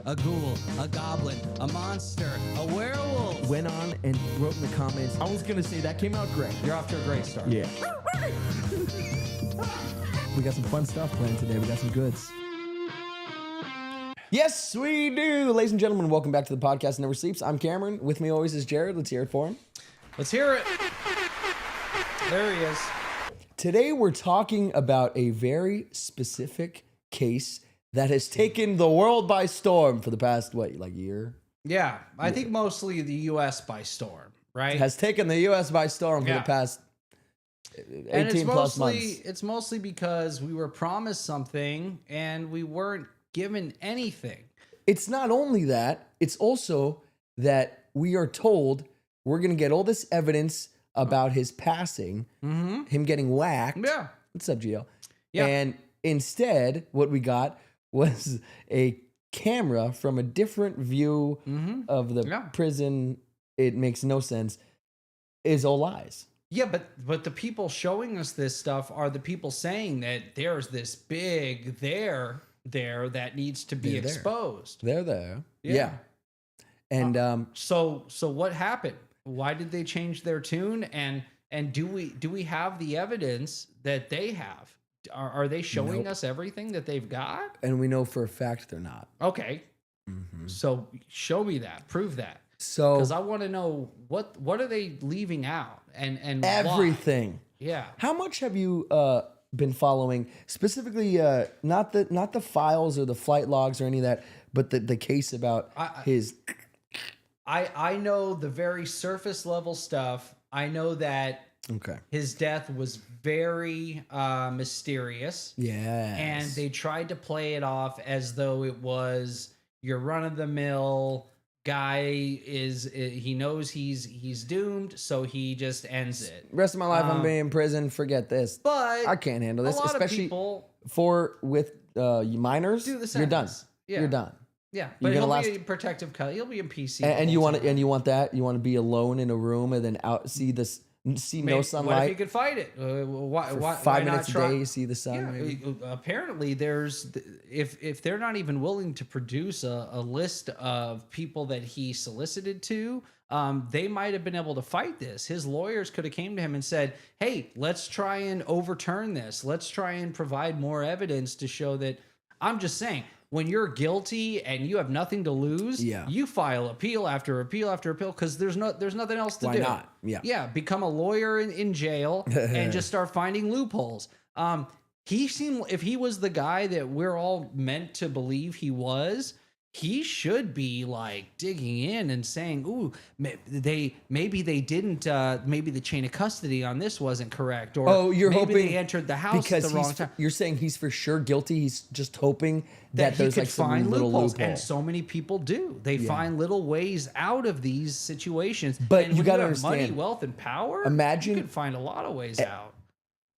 A ghoul, a goblin, a monster, a werewolf. Went on and wrote in the comments, I was going to say that came out great. You're off to a great start. Yeah. We got some fun stuff planned today. We got some goods. Yes, we do. Ladies and gentlemen, welcome back to the podcast Never Sleeps. I'm Cameron. With me always is Jared. Let's hear it for him. Let's hear it. There he is. Today we're talking about a very specific case that has taken the world by storm for the past, year? Yeah, I think mostly the U.S. by storm, right? Has taken the U.S. by storm for the past 18 plus months. It's mostly because we were promised something and we weren't given anything. It's not only that, it's also that we are told we're going to get all this evidence about his passing, him getting whacked. Yeah. What's up, Gio? Yeah. And instead, what we got was a camera from a different view of the prison. It makes no sense. Is all lies. Yeah, but the people showing us this stuff are the people saying that there's this big there that needs to be exposed. They're there. Yeah. And so what happened? Why did they change their tune? And do we have the evidence that they have? Are they showing us everything that they've got? And we know for a fact they're not. Okay. So show me that. Prove that. So because I want to know what are they leaving out and everything. Why? Yeah. How much have you been following specifically? Not the files or the flight logs or any of that, but the case about his. I know the very surface level stuff. I know that his death was very mysterious. Yeah. And they tried to play it off as though it was your run of the mill guy he knows he's doomed, so he just ends it. Rest of my life I'm being in prison, forget this. But I can't handle this, especially with minors. Do the you're done. Yeah. You're done. Yeah, but he'll be a protective cut. He'll be in PC. And you want that? You want to be alone in a room and then no sunlight. What if you could fight it? Why 5 minutes not try? a day you see the sun? Yeah, apparently, if they're not even willing to produce a list of people that he solicited to, they might have been able to fight this. His lawyers could have came to him and said, "Hey, let's try and overturn this. Let's try and provide more evidence to show that." I'm just saying, when you're guilty and you have nothing to lose, you file appeal after appeal after appeal because there's nothing else to do. Why not? Yeah. Become a lawyer in jail and just start finding loopholes. He seemed, if he was the guy that we're all meant to believe he was, he should be like digging in and saying, "Ooh, maybe they didn't. Maybe the chain of custody on this wasn't correct." Or you're maybe hoping they entered the house because at the wrong time. You're saying he's for sure guilty. He's just hoping that he there's could find some little loopholes, loophole. and so many people do. They find little ways out of these situations. But and you got to understand, money, wealth, and power. Imagine you can find a lot of ways out.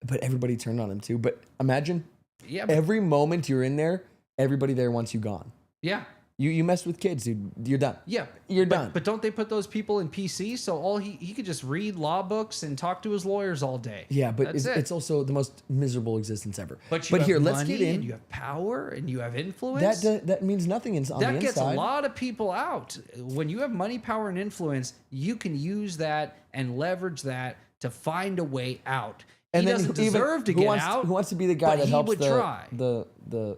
But everybody turned on him too. But imagine, every moment you're in there, everybody there wants you gone. Yeah. You mess with kids, dude. You're done. Yeah, you're done. But don't they put those people in PC so all he could just read law books and talk to his lawyers all day? Yeah, but it's also the most miserable existence ever. But here, money, let's get in. And you have power and you have influence. That means nothing on the inside. That gets a lot of people out. When you have money, power, and influence, you can use that and leverage that to find a way out. And he doesn't deserve to get out. Who wants to be the guy that helps try. the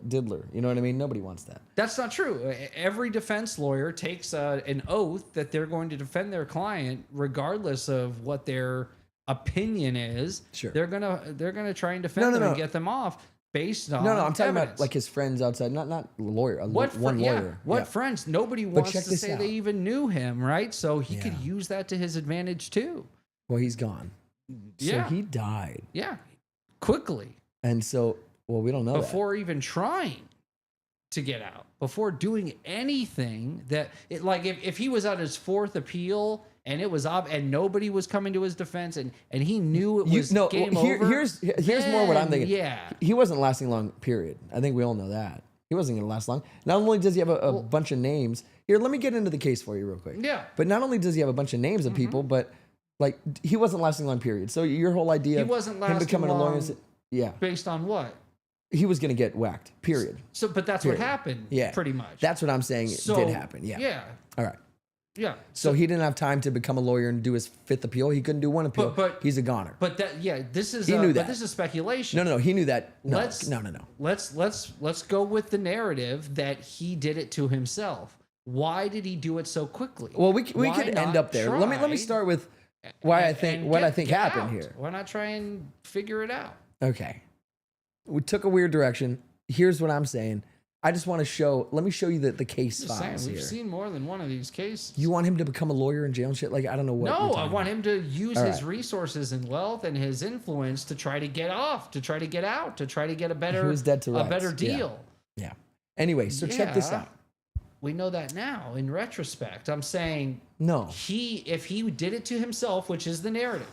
diddler? You know what I mean? Nobody wants that. That's not true. Every defense lawyer takes an oath that they're going to defend their client regardless of what their opinion is. Sure. They're gonna try and defend them and get them off based on I'm talking evidence. about like his friends outside, not lawyer. One lawyer. What friends? Nobody wants to say they even knew him, right? So he could use that to his advantage too. Well, he's gone. So he died. Yeah. Quickly. And so, we don't know before even trying to get out, before doing anything if he was at his fourth appeal and it was and nobody was coming to his defense and he knew it was game over. Here's more what I'm thinking. Yeah. He wasn't lasting long, period. I think we all know that. He wasn't going to last long. Not only does he have a bunch of names. Here, let me get into the case for you real quick. Yeah. But not only does he have a bunch of names of people, but he wasn't lasting long, period. So your whole idea he wasn't of him becoming long, a lawyer, based on what? he was going to get whacked, period. So, but that's Period. what happened, Yeah. pretty much. That's what I'm saying did happen. Yeah. Yeah. All right. Yeah. So he didn't have time to become a lawyer and do his 5th appeal. He couldn't do one appeal. But he's a goner. But that, yeah, this is He knew that. But this is speculation. No, he knew that. No, Let's- no. Let's go with the narrative that he did it to himself. Why did he do it so quickly? Well, we Why could end not up there. Let me try start with why I think and what I get- think get happened out? here. Why not try and figure it out? Okay. We took a weird direction. Here's what I'm saying. I just want to show. Let me show you the case Just saying, files we've here. seen more than one of these cases. You want him to become a lawyer in jail and shit? Like I don't know what. No, you're I talking want about. him to use All his right. resources and wealth and his influence to try to get off, to try to get out, to try to get a better, He was dead to a rights. better Yeah. deal. Yeah. Anyway, so check this Yeah. out. We know that now. In retrospect, I'm saying No. if he did it to himself, which is the narrative,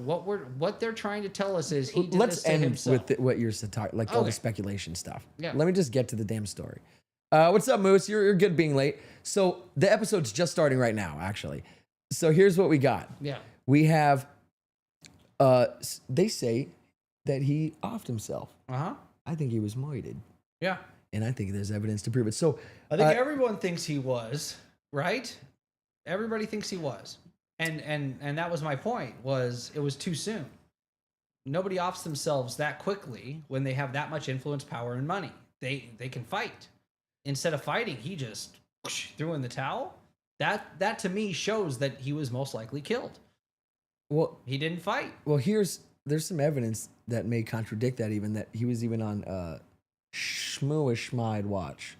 what they're trying to tell us is he did Let's this to end himself. with what you're like all the Okay. speculation stuff. Yeah. Let me just get to the damn story. What's up, Moose? You're good being late. So the episode's just starting right now, actually. So here's what we got. Yeah. We have. They say that he offed himself. I think he was moited, Yeah. and I think there's evidence to prove it. So I think everyone thinks he was, right? Everybody thinks he was. And that was my point, was it was too soon. Nobody offs themselves that quickly when they have that much influence, power, and money. They can fight. Instead of fighting, he just threw in the towel. That to me shows that he was most likely killed. well, He didn't fight. well, there's some evidence that may contradict that. Even that he was even on Schmooish watch.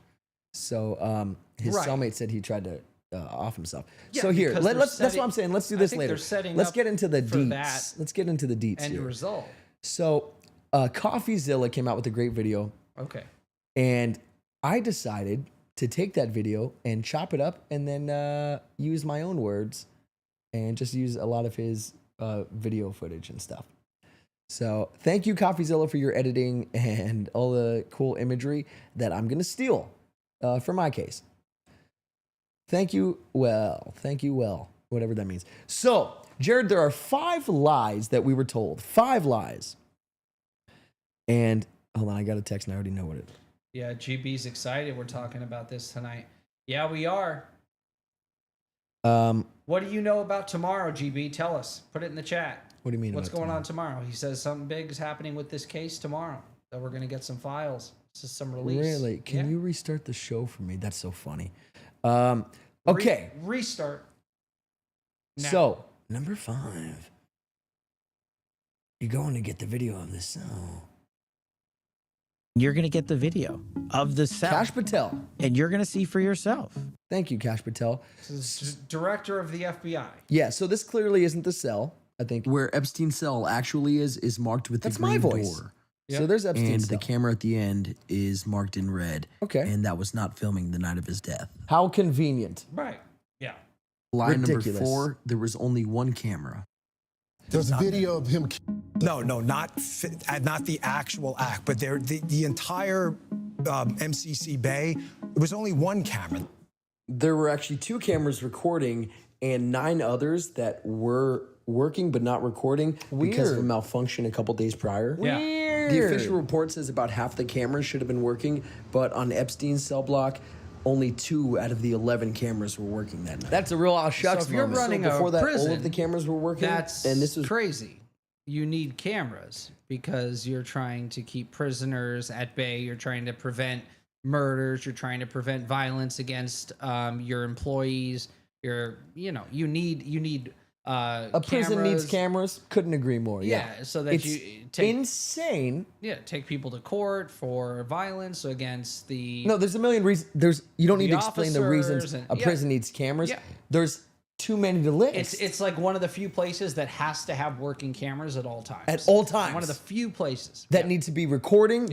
So his Right. cellmate said he tried to off himself. Yeah, So here, because they're that's what setting- I'm saying. Let's do I this think later. they're setting Let's up get into the for deets. that Let's get into the deets End here. result. So Coffeezilla came out with a great video, Okay. and I decided to take that video and chop it up and then use my own words and just use a lot of his video footage and stuff. So thank you, Coffeezilla, for your editing and all the cool imagery that I'm going to steal for my case. Thank you. Well, whatever that means. So, Jared, there are 5 lies that we were told. 5 lies. And hold on, I got a text and I already know what it is. Yeah, GB's excited we're talking about this tonight. Yeah, we are. What do you know about tomorrow, GB? Tell us. Put it in the chat. What do you mean? What's about going tomorrow? on tomorrow? He says something big is happening with this case tomorrow. That we're going to get some files. This is some release. Really? Can Yeah. you restart the show for me? That's so funny. Okay. Restart. Now. So, number 5. You're going to get the video of this cell. You're going to get the video of the cell. Kash Patel. And you're going to see for yourself. Thank you, Kash Patel. This is director of the FBI. Yeah, so this clearly isn't the cell. I think Where Epstein's cell actually is marked with That's the my green voice. door. So there's Epstein's And cell. the camera at the end is marked in red. Okay. And that was not filming the night of his death. How convenient. Right. Yeah. Lie Ridiculous. number 4, there was only one camera. There's video of him. No, not the actual act, but the entire MCC bay. It was only one camera. There were actually 2 cameras recording and 9 others that were working but not recording because of a malfunction a couple days prior. Yeah. The official report says about half the cameras should have been working, but on Epstein's cell block, only 2 out of the 11 cameras were working that night. That's a real shucks So if you're moment. running So before a that, all prison, of the cameras were working. That's and this was crazy. You need cameras because you're trying to keep prisoners at bay. You're trying to prevent murders. You're trying to prevent violence against your employees. You need a prison needs cameras. Couldn't agree more. Yeah, so that it's you take insane. take people to court for violence against the No, there's a million reasons. You don't need to explain the reasons officers and- a yeah. prison needs cameras. Yeah. There's too many to list. It's like one of the few places that has to have working cameras at all times. At all times. One of the few places that Yeah. need to be recording. Yep.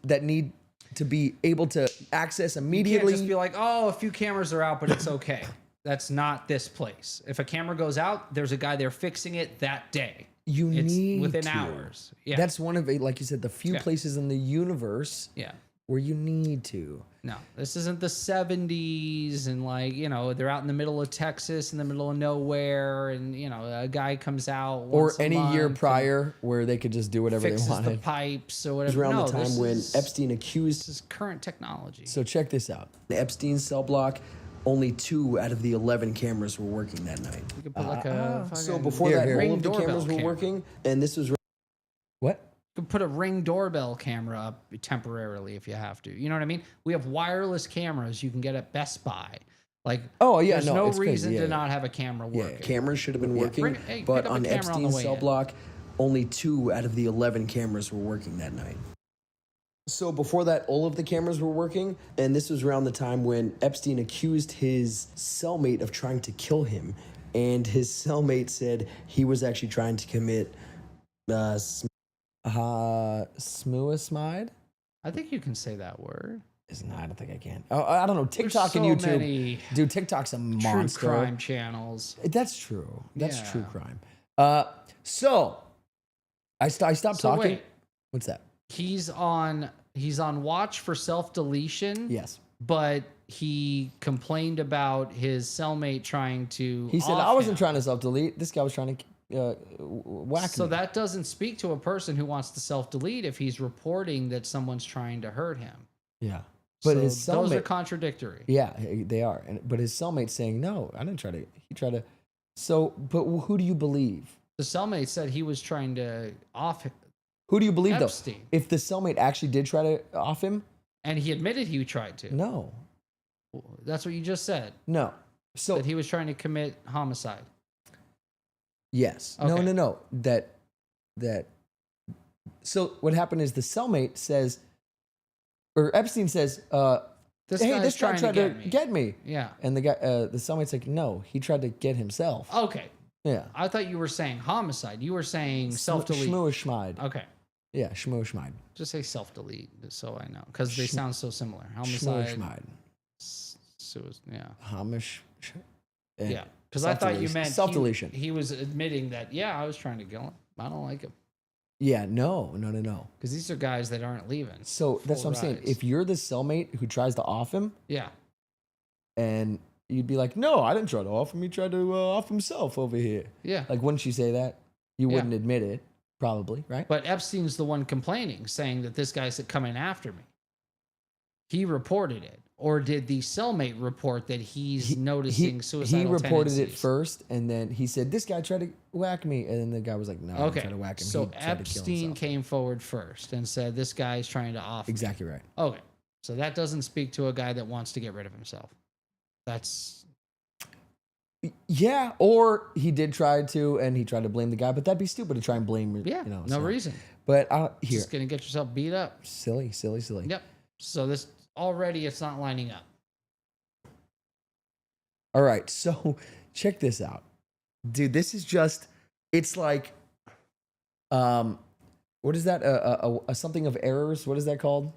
That need to be able to access You can't immediately. just be like, oh, a few cameras are out, but it's okay. That's not this place. If a camera goes out, there's a guy there fixing it that day. You It's need within to. hours. Yeah. That's one of like you said, the few Yeah. places in the universe yeah. where you need to. No, this isn't the 70s and like, you know, they're out in the middle of Texas in the middle of nowhere and, you know, a guy comes out Or once a any year month prior where they could just do and whatever they fixes the wanted. pipes or It whatever. was around No, the time this when is- Epstein accused. This is current technology. So check this out. The Epstein cell block, only 2 out of the 11 cameras were working that night. You could put like a So fucking before Ring that, all doorbell of the cameras were camera. working, and this was what? You could put a Ring doorbell camera up temporarily if you have to. You know what I mean? We have wireless cameras you can get at Best Buy. Like, Oh yeah, there's no, no it's crazy. reason Yeah, to yeah. not have a camera Yeah, working. cameras should have been working, Bring- hey, but pick up a on camera on the Epstein's way cell in. block, only 2 out of the 11 cameras were working that night. So before that, all of the cameras were working, and this was around the time when Epstein accused his cellmate of trying to kill him, and his cellmate said he was actually trying to commit smuicide. I think you can say that word. No, I don't think I can. Oh, I don't know. There's TikTok and so YouTube. many Dude, TikTok's a true monster. crime channels. That's true. That's Yeah. true crime. So I stopped So talking. wait, What's that? he's on watch for self-deletion. Yes. But he complained about his cellmate trying to He said, off I wasn't him. trying to self-delete. This guy was trying to whack So me. that doesn't speak to a person who wants to self-delete if he's reporting that someone's trying to hurt him. Yeah. But So his those are cellmate... contradictory. Yeah, they are. But his cellmate's saying, no, I didn't try to... He tried to... So, but who do you believe? The cellmate said he was trying to off him, Who do you believe, Epstein. though? If the cellmate actually did try to off him? and he admitted he tried to. No. That's what you just said. No. So, That he was trying to commit homicide. yes. Okay. No. That... So what happened is the cellmate says... Or Epstein says, This hey, guy's this guy trying tried to to get me. Yeah. And the guy, the cellmate's like, no, he tried to get himself. Okay. Yeah. I thought you were saying homicide. You were saying self-delete. Shmoo schmide. Okay. Yeah, shmoo schmide. Just say self-delete so I know. Because they Sh- sound so similar. Shmoo Homicide. schmide. Yeah. Hamish. Yeah. Because I thought you meant self-deletion. He was admitting that, yeah, I was trying to kill him. I don't like him. Yeah, no. Because these are guys that aren't leaving. So that's Full what I'm saying. rides. If you're the cellmate who tries to off him, Yeah. and you'd be like, no, I didn't try to off him. He tried to off himself over here. Yeah. Like, wouldn't you say that? You Yeah. wouldn't admit it, probably, right? But Epstein's the one complaining, saying that this guy's coming after me. He reported it. Or did the cellmate report that he's noticing suicidal He reported it tendencies? first, and then he said, this guy tried to whack me. And then the guy was like, no, I didn't Okay. try to whack him. So He tried to kill Epstein himself. came forward first and said, this guy's trying to off me. Exactly right. Okay. So that doesn't speak to a guy that wants to get rid of himself. That's Yeah, or he did try to, and he tried to blame the guy, but that'd be stupid to try and blame. yeah, you know, no so. reason. But here, Just gonna get yourself beat up. silly. Yep. So this already it's not lining up. All right, so check this out, dude. This is just, it's like, what is that? A something of errors. What is that called?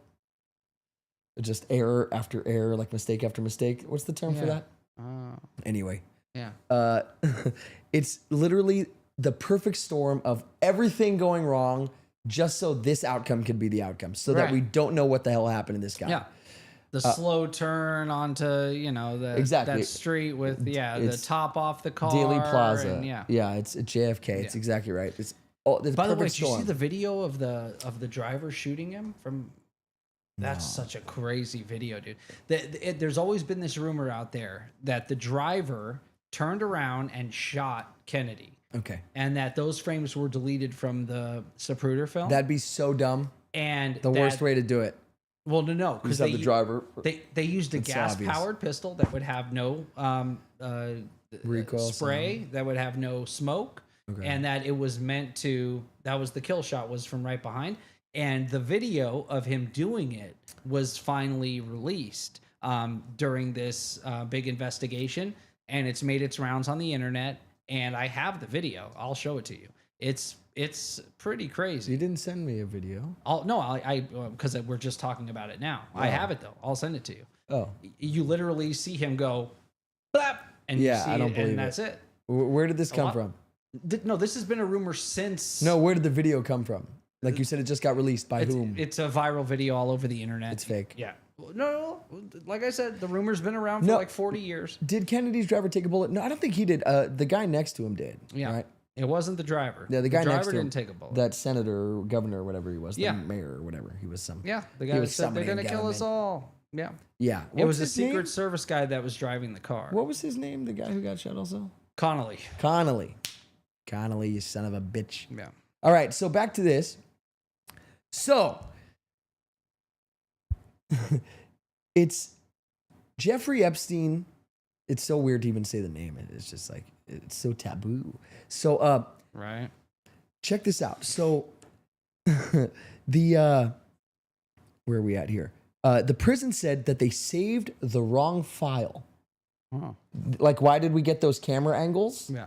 Just error after error, like mistake after mistake. What's the term for Yeah. that? Anyway, Yeah. it's literally the perfect storm of everything going wrong, just so this outcome could be the outcome, so that Right. we don't know what the hell happened to this guy. Yeah. The slow turn onto, the Exactly. that street with the It's top off the car. Daily Plaza. and yeah. It's at JFK. It's Yeah. exactly right. It's the By the way, perfect did you see storm. the video of the driver shooting him from? That's such a crazy video, dude. There's always been this rumor out there that the driver turned around and shot Kennedy, Okay, and that those frames were deleted from the Zapruder film. that'd be so dumb. and The worst way to do it. Well, no, You because just have the driver. they used a It's so gas-powered pistol that would have no Recoil spray, that would have no smoke, Okay. and that it was meant to. That was the kill shot, was from right behind, and the video of him doing it was finally released during this big investigation, and it's made its rounds on the internet. And I have the video. I'll show it to you. It's pretty crazy. You didn't send me a video. Because we're just talking about it now. I have it though. I'll send it to you. Oh, You literally see him go, blap, and Yeah, you see I don't it, believe and it. that's it. where did this come lot- from? No, this has been a rumor since. No, where did the video come from? Like you said, it just got released by whom? It's a viral video all over the internet. It's fake. Yeah. No, like I said, the rumor's been around for like 40 years. Did Kennedy's driver take a bullet? No, I don't think he did. The guy next to him did. Yeah. Right? It wasn't the driver. Yeah, the guy next driver to him. didn't take a bullet. That senator or governor or whatever he was. Yeah. The mayor or whatever. He was some. Yeah. The he guy was said they're somebody going to in kill us government. all. Yeah. Yeah. It was a his Secret name? Service guy that was driving the car. What was his name? The guy who got shot also? Connolly. Connolly, you son of a bitch. Yeah. All right, so back to this. So, it's Jeffrey Epstein. It's so weird to even say the name. It's just like, it's so taboo. So, Right. check this out. So, where are we at here? The prison said that they saved the wrong file. Oh. Like, why did we get those camera angles? Yeah.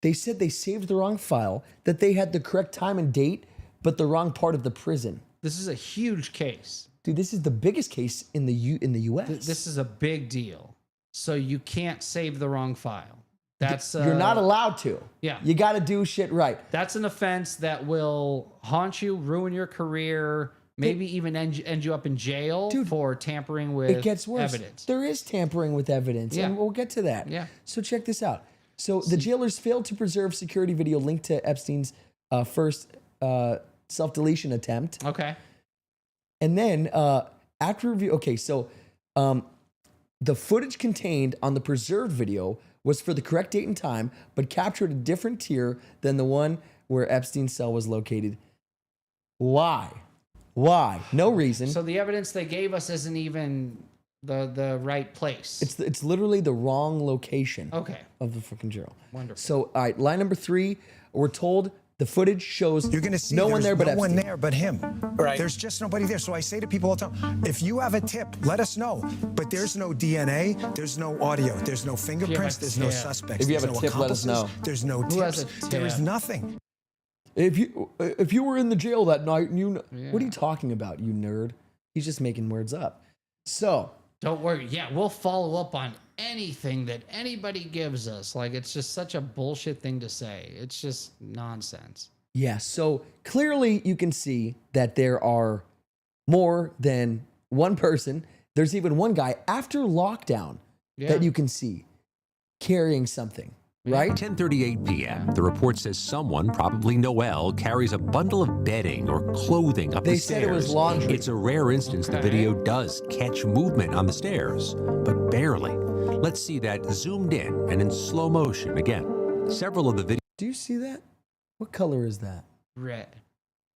They said they saved the wrong file, that they had the correct time and date, but the wrong part of the prison. This is a huge case. Dude, this is the biggest case in the U.S. This is a big deal. So you can't save the wrong file. That's You're not allowed to. Yeah. You got to do shit right. That's an offense that will haunt you, ruin your career, maybe even end you up in jail Dude, for tampering with It gets worse. evidence. There is tampering with evidence, Yeah. and we'll get to that. Yeah. So check this out. So the jailers failed to preserve security video linked to Epstein's first self-deletion attempt. Okay. And then after review, okay, so the footage contained on the preserved video was for the correct date and time, but captured a different tier than the one where Epstein's cell was located. Why? No reason. So the evidence they gave us isn't even the right place. It's literally the wrong location Okay. of the freaking jail. Wonderful. So, all right, line number 3, we're told the footage shows You're going to see no one there's there but no one Epstein. there but him. Right. There's just nobody there. So I say to people all the time, if you have a tip, let us know. But there's no DNA, there's no audio, there's no fingerprints, there's no tip. suspects. If you have there's a no tip, let us accomplices, know. There's no Who has tips. a There is tip? nothing. If you were in the jail that night and what are Yeah. you talking about, you nerd? He's just making words up. So, Don't worry. Yeah, we'll follow up on anything that anybody gives us. Like, it's just such a bullshit thing to say. It's just nonsense. yeah, so clearly you can see that there are more than one person. There's even one guy after lockdown Yeah. that you can see carrying something, right? 10:38 p.m. The report says someone, probably Noel, carries a bundle of bedding or clothing up They the said stairs. it was laundry. It's a rare instance the video does catch movement on the stairs, but barely. Let's see that zoomed in and in slow motion again. Several of the videos. Do you see that? What color is that? Red.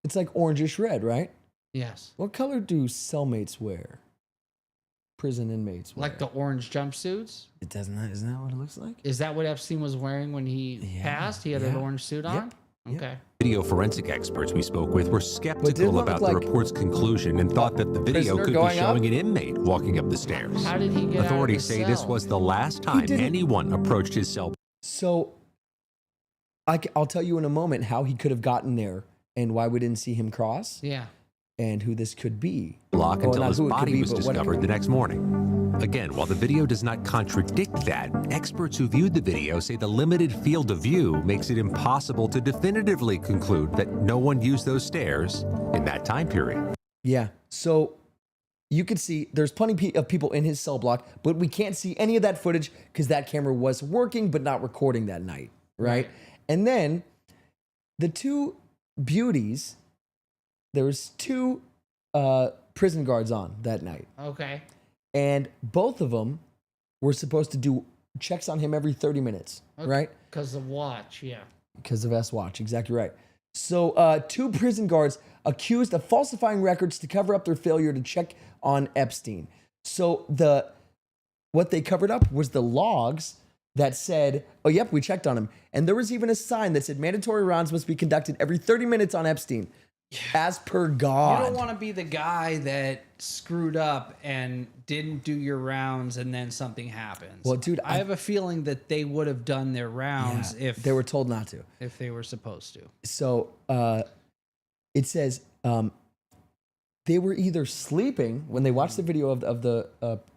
It's like orangish red, right? Yes. What color do cellmates wear? Prison inmates wear? Like the orange jumpsuits? It doesn't. Isn't that what it looks like? Is that what Epstein was wearing when he Yeah, passed? He had an yeah. orange suit on? Yep. Okay. Video forensic experts we spoke with were But did it skeptical look about like the report's conclusion and thought that the video prisoner could be going up? showing an inmate walking up the stairs. How did he get Authorities out of say the this cell? was the last time didn't- anyone approached his cell. So, I'll tell you in a moment how he could have gotten there and why we didn't see him cross Yeah. and who this could be. Block Well, until not his who it could body be, was but what it discovered could the be. next morning. Again, while the video does not contradict that, experts who viewed the video say the limited field of view makes it impossible to definitively conclude that no one used those stairs in that time period. Yeah. So you could see there's plenty of people in his cell block, but we can't see any of that footage because that camera was working but not recording that night, right? And then the two beauties, there was two prison guards on that night, Okay. and both of them were supposed to do checks on him every 30 minutes, right? Because the watch, yeah. Because of S-Watch, exactly right. So two prison guards accused of falsifying records to cover up their failure to check on Epstein. So what they covered up was the logs that said, oh, yep, we checked on him. And there was even a sign that said mandatory rounds must be conducted every 30 minutes on Epstein, as per God. You don't want to be the guy that screwed up and didn't do your rounds and then something happens. Well, dude, I have a feeling that they would have done their rounds Yeah, if they were told not to. if they were supposed to. So it says they were either sleeping when they watched the video of the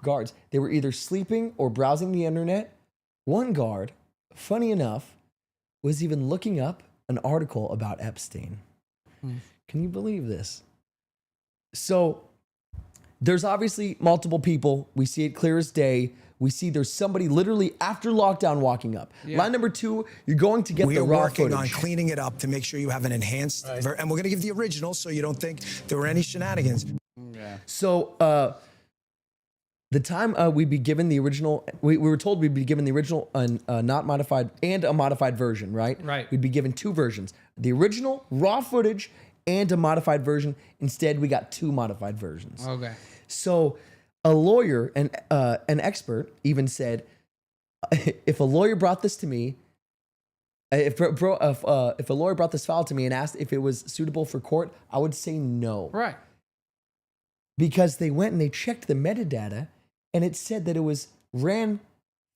guards. They were either sleeping or browsing the internet. One guard, funny enough, was even looking up an article about Epstein. Can you believe this? So there's obviously multiple people. We see it clear as day. We see there's somebody literally after lockdown walking up. Yeah. Line number 2, you're going to get We the are raw working footage. on cleaning it up to make sure you have an enhanced, and we're going to give the original so you don't think there were any shenanigans. So the time we'd be given the original, we were told we'd be given the original not modified and a modified version, right? Right. We'd be given 2 versions, the original raw footage and a modified version. Instead, we got 2 modified versions. Okay. So a lawyer and an expert even said, if a lawyer brought this to me, if a lawyer brought this file to me and asked if it was suitable for court, I would say no. Right. Because they went and they checked the metadata and it said that it was ran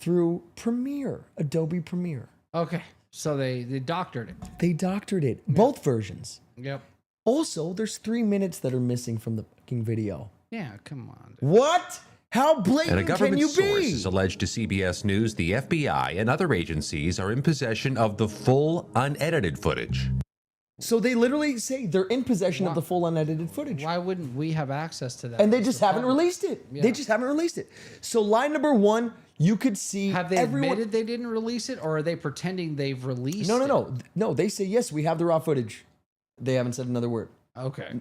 through Premiere, Adobe Premiere. Okay. So they doctored it. They doctored it, both versions. Yep. Also, there's 3 minutes that are missing from the fucking video. Yeah, come on. What? How And a blatant can government you source be? has alleged to CBS News the FBI and other agencies are in possession of the full unedited footage. So they literally say they're in possession of the full unedited footage. Why wouldn't we have access to that? And they as just the haven't public? released it. Yeah. They just haven't released it. So line number 1, you could see Have they everyone. admitted they didn't release it, or are they pretending they've released No, no, it? no, no. They say yes, we have the raw footage. They haven't said another word. Okay.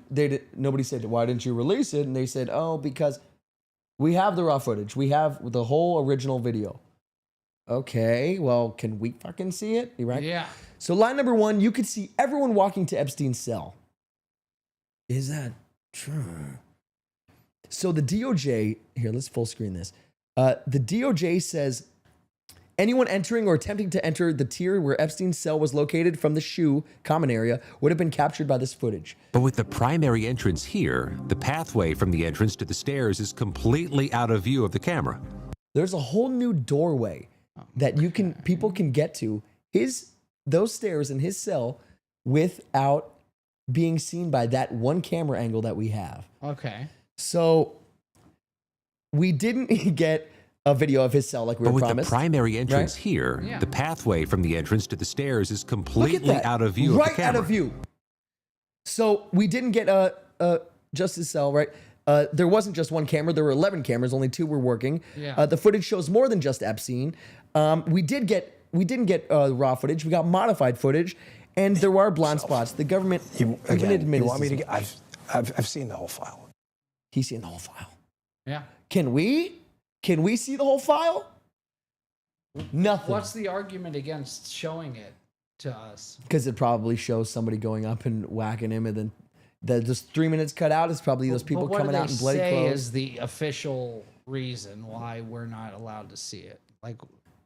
Nobody said, why didn't you release it? And they said, oh, because we have the raw footage. We have the whole original video. Okay, well, can we fucking see it? Right? Yeah. So line number 1, you could see everyone walking to Epstein's cell. Is that true? So the DOJ, here, let's full screen this. The DOJ says anyone entering or attempting to enter the tier where Epstein's cell was located from the SHU common area would have been captured by this footage. But with the primary entrance here, the pathway from the entrance to the stairs is completely out of view of the camera. There's a whole new doorway that people can get to those stairs in his cell without being seen by that one camera angle that we have. Okay. So we didn't get a video of his cell like we But were with promised. the primary entrance right? here, Yeah. the pathway from the entrance to the stairs is Look at completely that. out of view right of the camera. out of view. So we didn't get just his cell, right? There wasn't just one camera. There were 11 cameras. Only 2 were working. Yeah. The footage shows more than just Epstein. We didn't get raw footage. We got modified footage, and there were blind spots. The government even admitted. You want me to get? I've seen the whole file. He's seen the whole file. Yeah. Can we see the whole file? Nothing. What's the argument against showing it to us? Because it probably shows somebody going up and whacking him, and then just 3 minutes cut out is probably those people But what coming do out they in bloody say clothes. is the official reason why we're not allowed to see it? Like,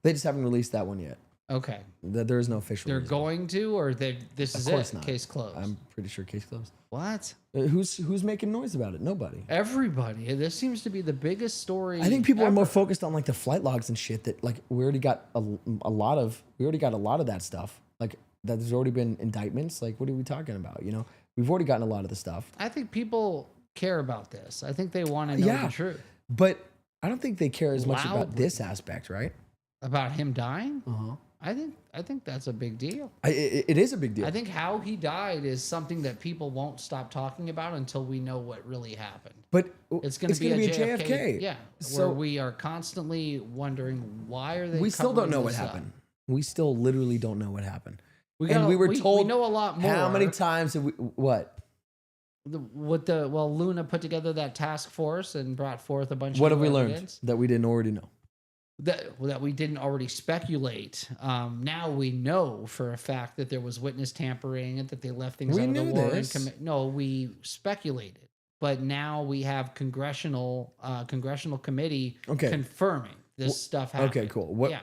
They just haven't released that one yet. okay, There is no official. they're reason. going to, or this is Of course it. not. Case closed. I'm pretty sure case closed. What? Who's making noise about it? Nobody. Everybody. This seems to be the biggest story. I think people are ever. more focused on like the flight logs and shit that like we already got a lot of that stuff. Like that there's already been indictments. Like what are we talking about? You know, we've already gotten a lot of the stuff. I think people care about this. I think they want to know Yeah. the truth But I don't think they care as much about Loudly. this aspect, right? about him dying. Uh-huh. I think that's a big deal. It is a big deal. I think how he died is something that people won't stop talking about until we know what really happened. but It's going to be a JFK. Yeah, So where we are constantly wondering why are they. we still don't covering know what this up? happened. We still literally don't know what happened. We And got, we were we told know a lot more. How many times have we? What? Luna put together that task force and brought forth a bunch. What of have we new learned evidence that we didn't already know? that we didn't already speculate. Now we know for a fact that there was witness tampering and that they left things We out of the knew warrant. this. No, we speculated, but now we have congressional committee Okay. confirming this stuff happened. Okay, cool. What? Yeah.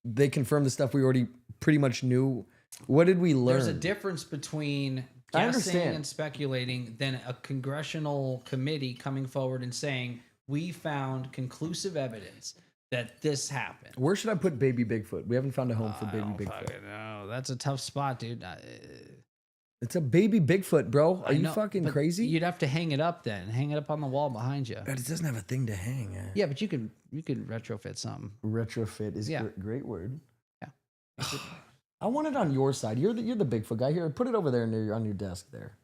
They confirmed the stuff we already pretty much knew. What did we learn? There's a difference between I guessing understand. and speculating than a congressional committee coming forward and saying, we found conclusive evidence that this happened. Where should I put Baby Bigfoot? We haven't found a home for Baby Bigfoot. No, that's a tough spot, dude. It's a baby Bigfoot, bro. Are I you know, fucking but crazy? You'd have to hang it up then. Hang it up on the wall behind you. But it doesn't have a thing to hang. Yeah, but you could retrofit something. Retrofit is Yeah. great word. Yeah. I want it on your side. You're the Bigfoot guy. Here, put it over there on your desk there.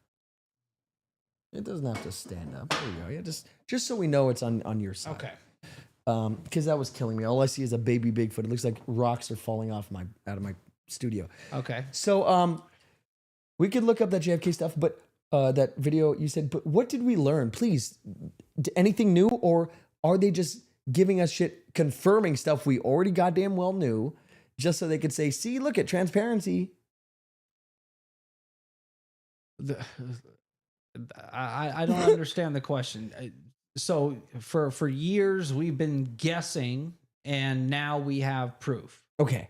It doesn't have to stand up. There you go. Yeah, just so we know it's on your side. Okay. Because that was killing me. All I see is a baby Bigfoot. It looks like rocks are falling out of my studio. Okay. So we could look up that JFK stuff, but that video you said. But what did we learn? Please, anything new, or are they just giving us shit, confirming stuff we already goddamn well knew, just so they could say, "See, look at transparency." I don't understand the question. So for years we've been guessing, and now we have proof. Okay.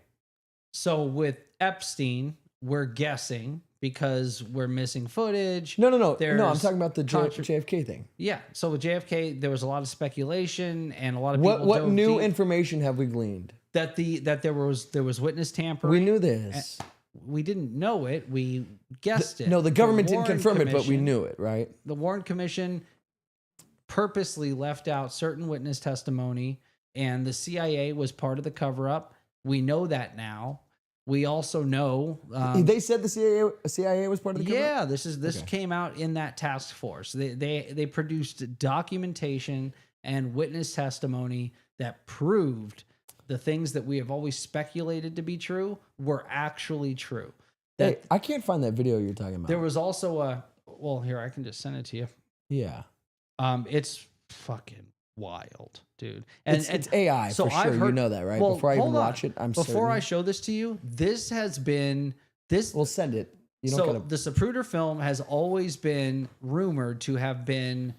So with Epstein, we're guessing because we're missing footage. No. I'm There's talking about the contra- JFK thing. Yeah. So with JFK, there was a lot of speculation, and a lot of What people. what dove new deep information have we gleaned? that there was witness tampering. We knew this. We didn't know it. We guessed it. No, the government The didn't Warren confirm it, but we Commission- knew it, right? The Warren Commission purposely left out certain witness testimony, and the CIA was part of the cover-up. We know that now. We also know They said the CIA was part of the cover-up? yeah, this came out in that task force. They produced documentation and witness testimony that proved the things that we have always speculated to be true were actually true. Hey, I can't find that video you're talking about. There was also here, I can just send it to you. Yeah. It's fucking wild, dude. And It's AI so for sure. I've heard- You know that, right? well, Before I even hold on. watch it, I'm Before I certain. show this to you, this has been this. We'll send it. You don't So gotta. the Zapruder film has always been rumored to have been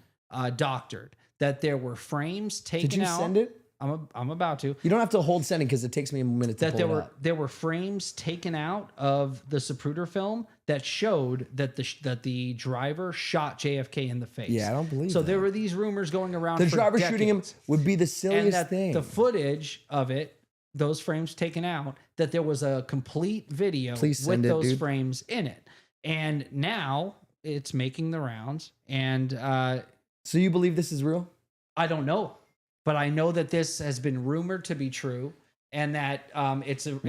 doctored. That there were frames taken Did you out. send it? I'm about to. You don't have to hold sending because it takes me a minute to That pull it up. there were frames taken out of the Zapruder film that showed that the driver shot JFK in the face. Yeah, I don't believe So that. there were these rumors going around. The for driver shooting him decades. would be the And silliest that thing. the footage of it, those frames taken out, that there was a complete video Please with send it, those dude. frames in it. And now it's making the rounds. And So you believe this is real? I don't know, but I know that this has been rumored to be true, and that What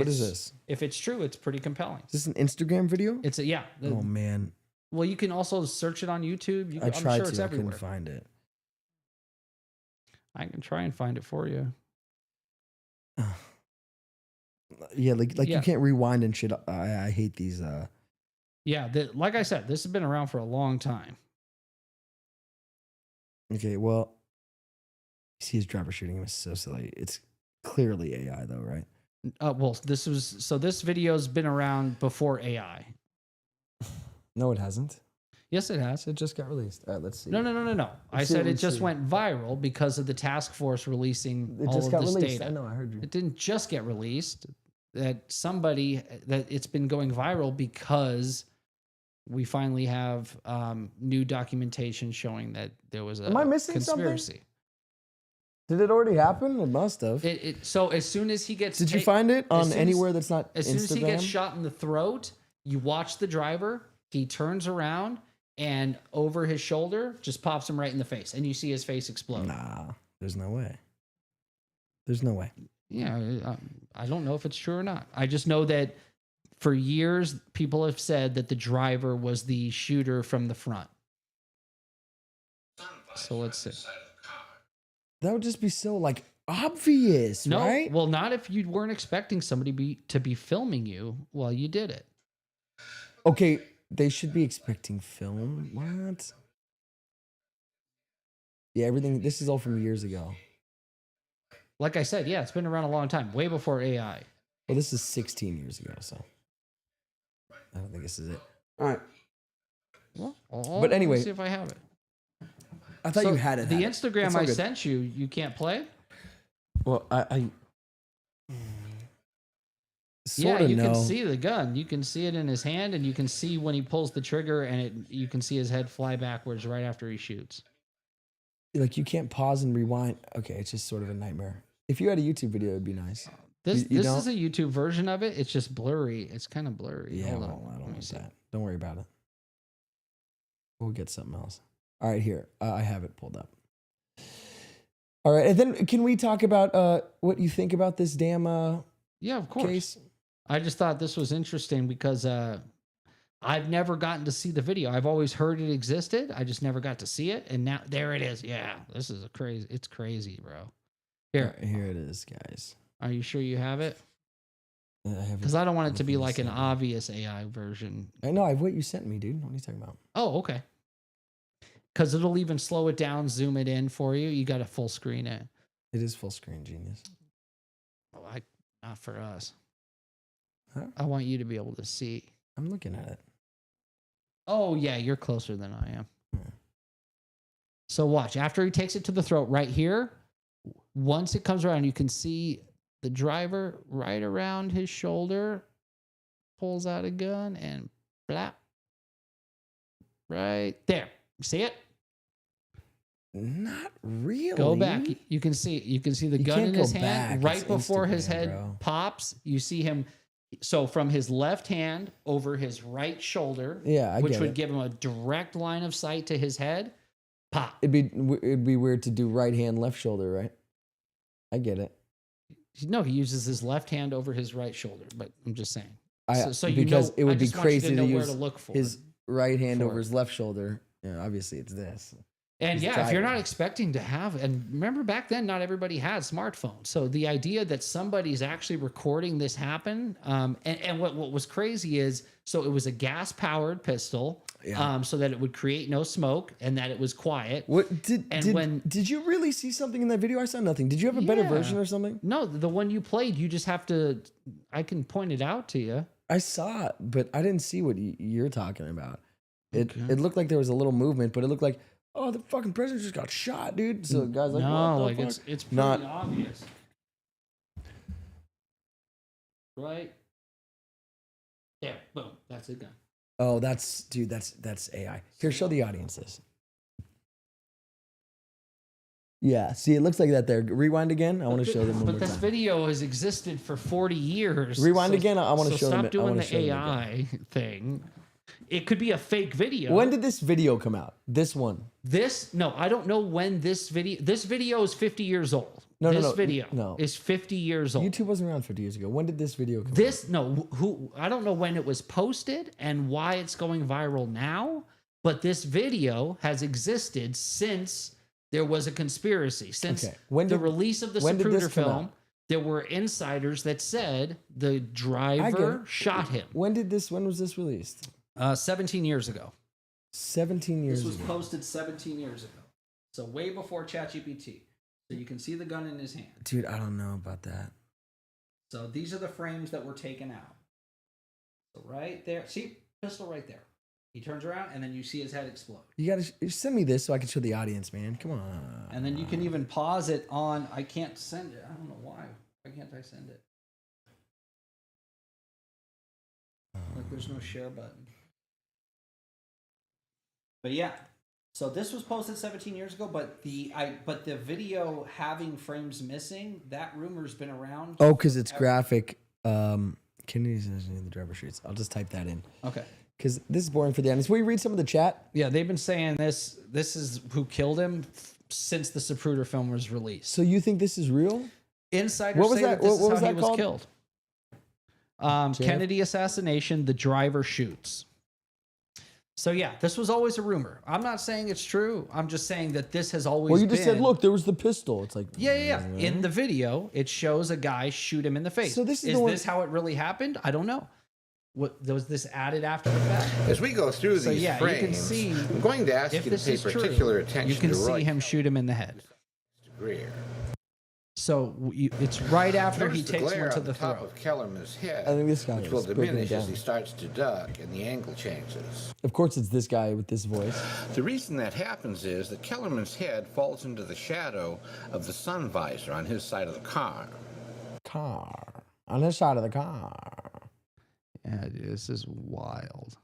is this? If it's true, it's pretty compelling. Is this an Instagram video? It's a yeah. Oh man, Well, you can also search it on YouTube. I tried I'm sure it's to. I everywhere. couldn't find it. I can try and find it for you. Yeah, like Yeah. you can't rewind and shit. I hate these. Yeah, like I said, this has been around for a long time. Okay, well, you see his driver shooting him is so silly. It's clearly AI though, right? Well, this video's been around before AI. No, it hasn't. Yes, it has. It just got released. All right, let's see. No. I Let's see said what it we just see. went viral because of the task force releasing It all just of got this released. data. I know. I heard you. It didn't just get released. That it's been going viral because we finally have new documentation showing that there was a Am I missing something? conspiracy. Did it already happen? It must have. So as soon as he gets Did you find it as on soon as- anywhere that's not as soon as he gets Instagram? shot in the throat, you watch the driver, he turns around and over his shoulder just pops him right in the face, and you see his face explode. Nah, there's no way. There's no way. Yeah, I don't know if it's true or not. I just know that for years, people have said that the driver was the shooter from the front. So let's see. That would just be so like obvious, No, right? well, not if you weren't expecting somebody to be filming you while you did it. Okay, they should be expecting film. What? Yeah, everything. This is all from years ago. Like I said, yeah, it's been around a long time, way before AI. Well, this is 16 years ago, so I don't think this is it. All right. Well, But anyway- let's see if I have it. I thought So you had it. The had it. Instagram It's all I good. sent you, you can't play? Well, I sort Yeah, of you know. can see the gun. You can see it in his hand, and you can see when he pulls the trigger, and you can see his head fly backwards right after he shoots. Like you can't pause and rewind. Okay, it's just sort of a nightmare. If you had a YouTube video, it'd be nice. This You this don't? is a YouTube version of it. It's just blurry. It's kind of blurry. Yeah, Hold on. well, I Let don't me want see. that. Don't worry about it. We'll get something else. All right, here. I have it pulled up. All right, and then can we talk about what you think about this damn Yeah, of course. case? I just thought this was interesting because I've never gotten to see the video. I've always heard it existed. I just never got to see it. And now there it is. Yeah, this is it's crazy, bro. Here, Here it is, guys. are you sure you have it? I have Because I don't want it to be everything like an set. obvious AI version. I know. What you sent me, dude. What are you talking about? Oh, okay. Because it'll even slow it down, zoom it in for you. You got a full screen it. It is full screen, genius. Oh, not for us. Huh? I want you to be able to see. I'm looking at it. Oh, yeah, you're closer than I am. Yeah. So watch. After he takes it to the throat right here, once it comes around, you can see the driver right around his shoulder, pulls out a gun and blap. Right there. See it? Not really. Go back. You can see the You gun can't in go his hand. back. Right It's before his Instagram, head bro. pops, you see him. So from his left hand over his right shoulder, Yeah, I which get would it. give him a direct line of sight to his head, pop. It'd be weird to do right hand, left shoulder, right? I get it. No, he uses his left hand over his right shoulder, but I'm just saying. So Because it I would be just want you crazy know to where use to look for his right hand for over it. his left shoulder. Yeah, obviously it's this. And He's yeah, if you're not driving. expecting to have, and remember back then, not everybody had smartphones. So the idea that somebody's actually recording this happen, and what was crazy is, so it was a gas powered pistol, Yeah. so that it would create no smoke and that it was quiet. What And did you really see something in that video? I saw nothing. Did you have a better Yeah. version or something? No, the one you played, you just have to. I can point it out to you. I saw it, but I didn't see what you're talking about. Okay. It looked like there was a little movement, but it looked like, oh, the fucking president just got shot, dude. So the guy's like, no, what the like fuck? it's pretty Not- obvious, right? There, boom, that's a gun. Oh, that's AI. Here, show the audience this. Yeah, see, it looks like that there. Rewind again. I want to show them one But more this time. video has existed for 40 years. Rewind again. I want to so show them. stop I doing wanna the show them AI thing. It could be a fake video. When did this video come out? This one. No, I don't know when this video is 50 years old. No, this no, video no. is 50 years old. YouTube wasn't around 50 years ago. When did this video come out? I don't know when it was posted and why it's going viral now, but this video has existed since there was a conspiracy. Since Okay. the release of the when did this Zapruder come film, out? there were insiders that said the driver shot him. When was this released? 17 years ago. 17 years This was ago. posted 17 years ago. So way before ChatGPT. So you can see the gun in his hand. Dude, I don't know about that. So these are the frames that were taken out. So right there. See? Pistol right there. He turns around and then you see his head explode. You gotta send me this so I can show the audience, man. Come on. And then you can even pause it on. I can't send it. I don't know why. Why can't I send it? Like there's no share button. But yeah. So this was posted 17 years ago, but the video having frames missing, that rumor's been around. Oh, because it's graphic. Kennedy says in the driver streets. I'll just type that in. Okay. Because this is boring for the audience. Will you read some of the chat? Yeah, they've been saying this is who killed him since the Zapruder film was released. So you think this is real? Insiders What was say that- that this what is was how he that was called? killed. JF? Kennedy assassination, the driver shoots. So yeah, this was always a rumor. I'm not saying it's true. I'm just saying that this has always Well, you been. just said, look, there was the pistol. It's like, Yeah. In the video, it shows a guy shoot him in the face. So this is is the one- this how it really happened? I don't know. What was this added after the fact? As we go through So these yeah, you frames, can see I'm going to ask you if to this pay is true. particular attention You can to see Roy him shoot him in the head. Greer. So it's right after Notice he the takes glare one to on the top throat. of Kellerman's head, I think this guy which will is breaking it diminish as down. he starts to duck and the angle changes. Of course, it's this guy with this voice. The reason that happens is that Kellerman's head falls into the shadow of the sun visor on his side of the car. Car. On his side of the car. Yeah, dude, this is wild.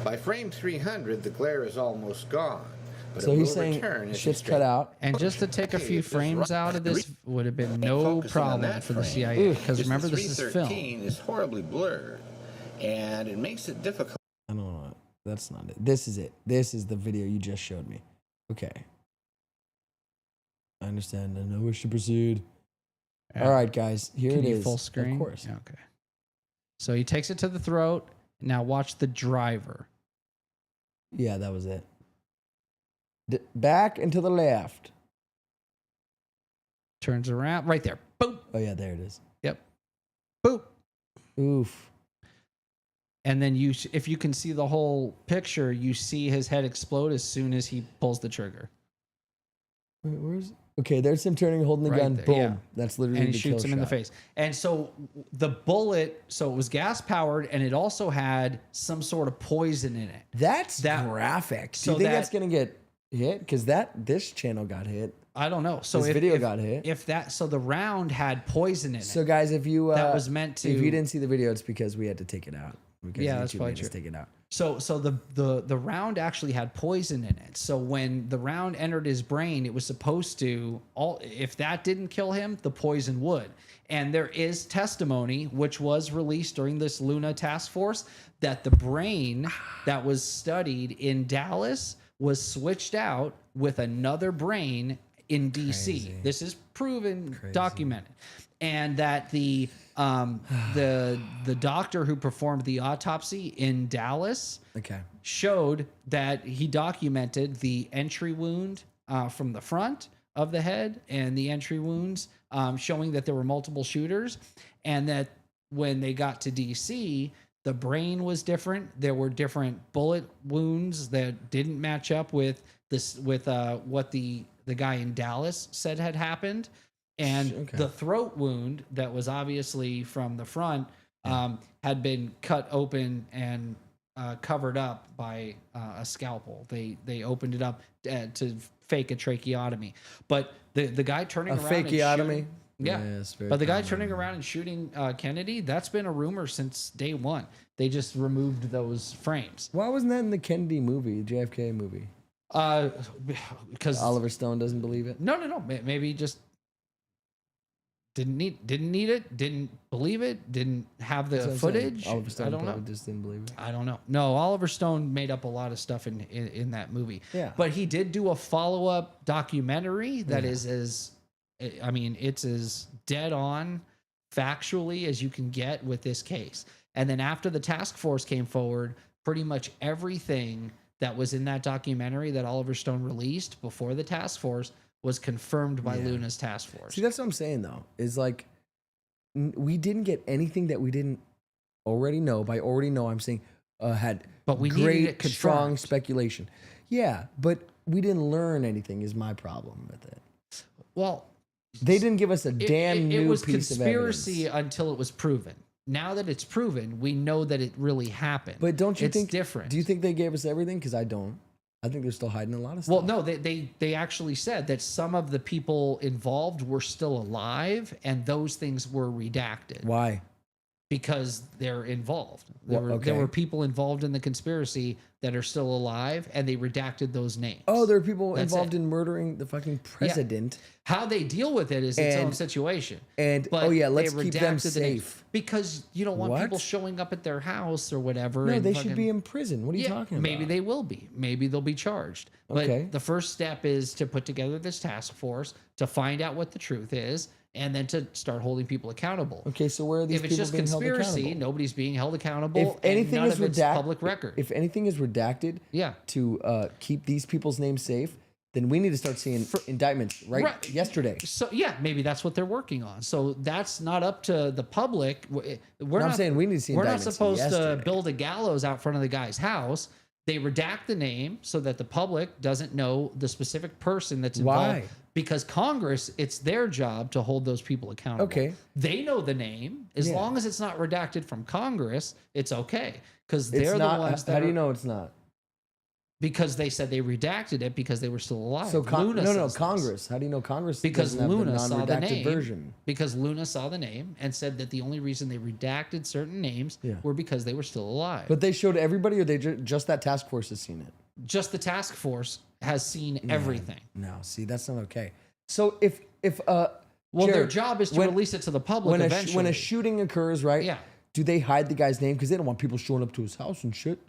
By frame 300, the glare is almost gone. But So it he's will saying return as he shit's cut out. And just to take a few frames out of this would have been no Focusing on problem that for the frame, CIA. Because just remember, the this is film. 313 is horribly blurred, and it makes it difficult. I don't know. That's not it. This is it. This is the video you just showed me. Okay. I understand. And I wish to proceed. Yeah. All right, guys. Here Can it you is. full screen? Of course. Yeah, okay. So he takes it to the throat. Now watch the driver. Yeah, that was it. Back and to the left. Turns around right there. Boop. Oh yeah, there it is. Yep. Boop. Oof. And then if you can see the whole picture, you see his head explode as soon as he pulls the trigger. Wait, where's? Okay, there's him turning, holding the Right gun. there, Boom. yeah. That's literally And he the shoots kill him in the shot. face. And so the bullet, so it was gas powered, and it also had some sort of poison in it. That's That- graphic. Do so you think that- that's gonna get hit? Because this channel got hit. I don't know. So This video got hit. So the round had poison in So it. guys, if you That was meant to. if you didn't see the video, it's because we had to take it out. Because Yeah, that's YouTube probably made us true. take it out. So the round actually had poison in it. So when the round entered his brain, it was supposed to if that didn't kill him, the poison would. And there is testimony which was released during this Luna task force that the brain that was studied in Dallas was switched out with another brain in DC. Crazy. This is proven, Crazy. documented. And that the doctor who performed the autopsy in Dallas Okay. showed that he documented the entry wound from the front of the head and the entry wounds, showing that there were multiple shooters, and that when they got to DC, the brain was different. There were different bullet wounds that didn't match up with what the guy in Dallas said had happened. And Okay. the throat wound that was obviously from the front had been cut open and covered up by a scalpel. They opened it up to fake a tracheotomy. But the guy turning A around and fakeotomy? shooting- yeah. Yes, very But the guy common. turning around and shooting Kennedy, that's been a rumor since day one. They just removed those frames. Why wasn't that in the Kennedy movie, JFK movie? Because Oliver Stone doesn't believe it. no. Maybe just didn't need it, didn't believe it, didn't have the That's what I'm saying. footage. Oliver Stone I don't know. probably just didn't believe it. I don't know. No, Oliver Stone made up a lot of stuff in that movie. Yeah. But he did do a follow-up documentary that is it's as dead on factually as you can get with this case. And then after the task force came forward, pretty much everything that was in that documentary that Oliver Stone released before the task force was confirmed by Luna's task force. See, that's what I'm saying though. Is like we didn't get anything that we didn't already know. By already know, I'm saying had But we needed great, it confirmed. strong speculation. Yeah, but we didn't learn anything. Is my problem with it. Well, They didn't give us a damn it new was piece of conspiracy evidence. until it was proven. Now that it's proven, we know that it really happened. But don't you it's think different? Do you think they gave us everything? Because I don't. I think they're still hiding a lot of stuff. Well, no, they actually said that some of the people involved were still alive, and those things were redacted Why? because they're involved. There Well, okay. were people involved in the conspiracy that are still alive, and they redacted those names. Oh, there are people That's involved it. in murdering the fucking president. How they deal with it is its own And- situation. And But oh yeah, they let's keep them redacted the names safe. because you don't want What? people showing up at their house or whatever. No, and they fucking- should be in prison. What are you talking about? Maybe they will be. Maybe they'll be charged. But Okay. the first step is to put together this task force to find out what the truth is, and then to start holding people accountable. Okay, so where are these If it's people just being held conspiracy, accountable? nobody's being held accountable. If anything and none is of it's redacted, public record. If anything is redacted, Yeah. to keep these people's names safe, then we need to start seeing indictments Right. yesterday. So yeah, maybe that's what they're working on. So that's not up to the public. We're I'm not saying we need to see We're not indictments supposed to yesterday. build a gallows out front of the guy's house. They redact the name so that the public doesn't know the specific person that's involved. Why? Because Congress, it's their job to hold those people accountable. Okay. They know the name. As Yeah. long as it's not redacted from Congress, it's okay. Because It's they're not. the ones that How do you are- know it's not? Because they said they redacted it because they were still alive. So Luna no, says this. Congress. How do you know Congress? Because doesn't have Luna the saw the non-redacted name. version. Because Luna saw the name and said that the only reason they redacted certain names Yeah. were because they were still alive. But they showed everybody, or they just that task force has seen it. Just the task force has seen everything. No, see, that's not okay. So if Well, their Jared, job is to when- release it to the public when eventually. when a shooting occurs, right? Yeah. Do they hide the guy's name because they don't want people showing up to his house and shit?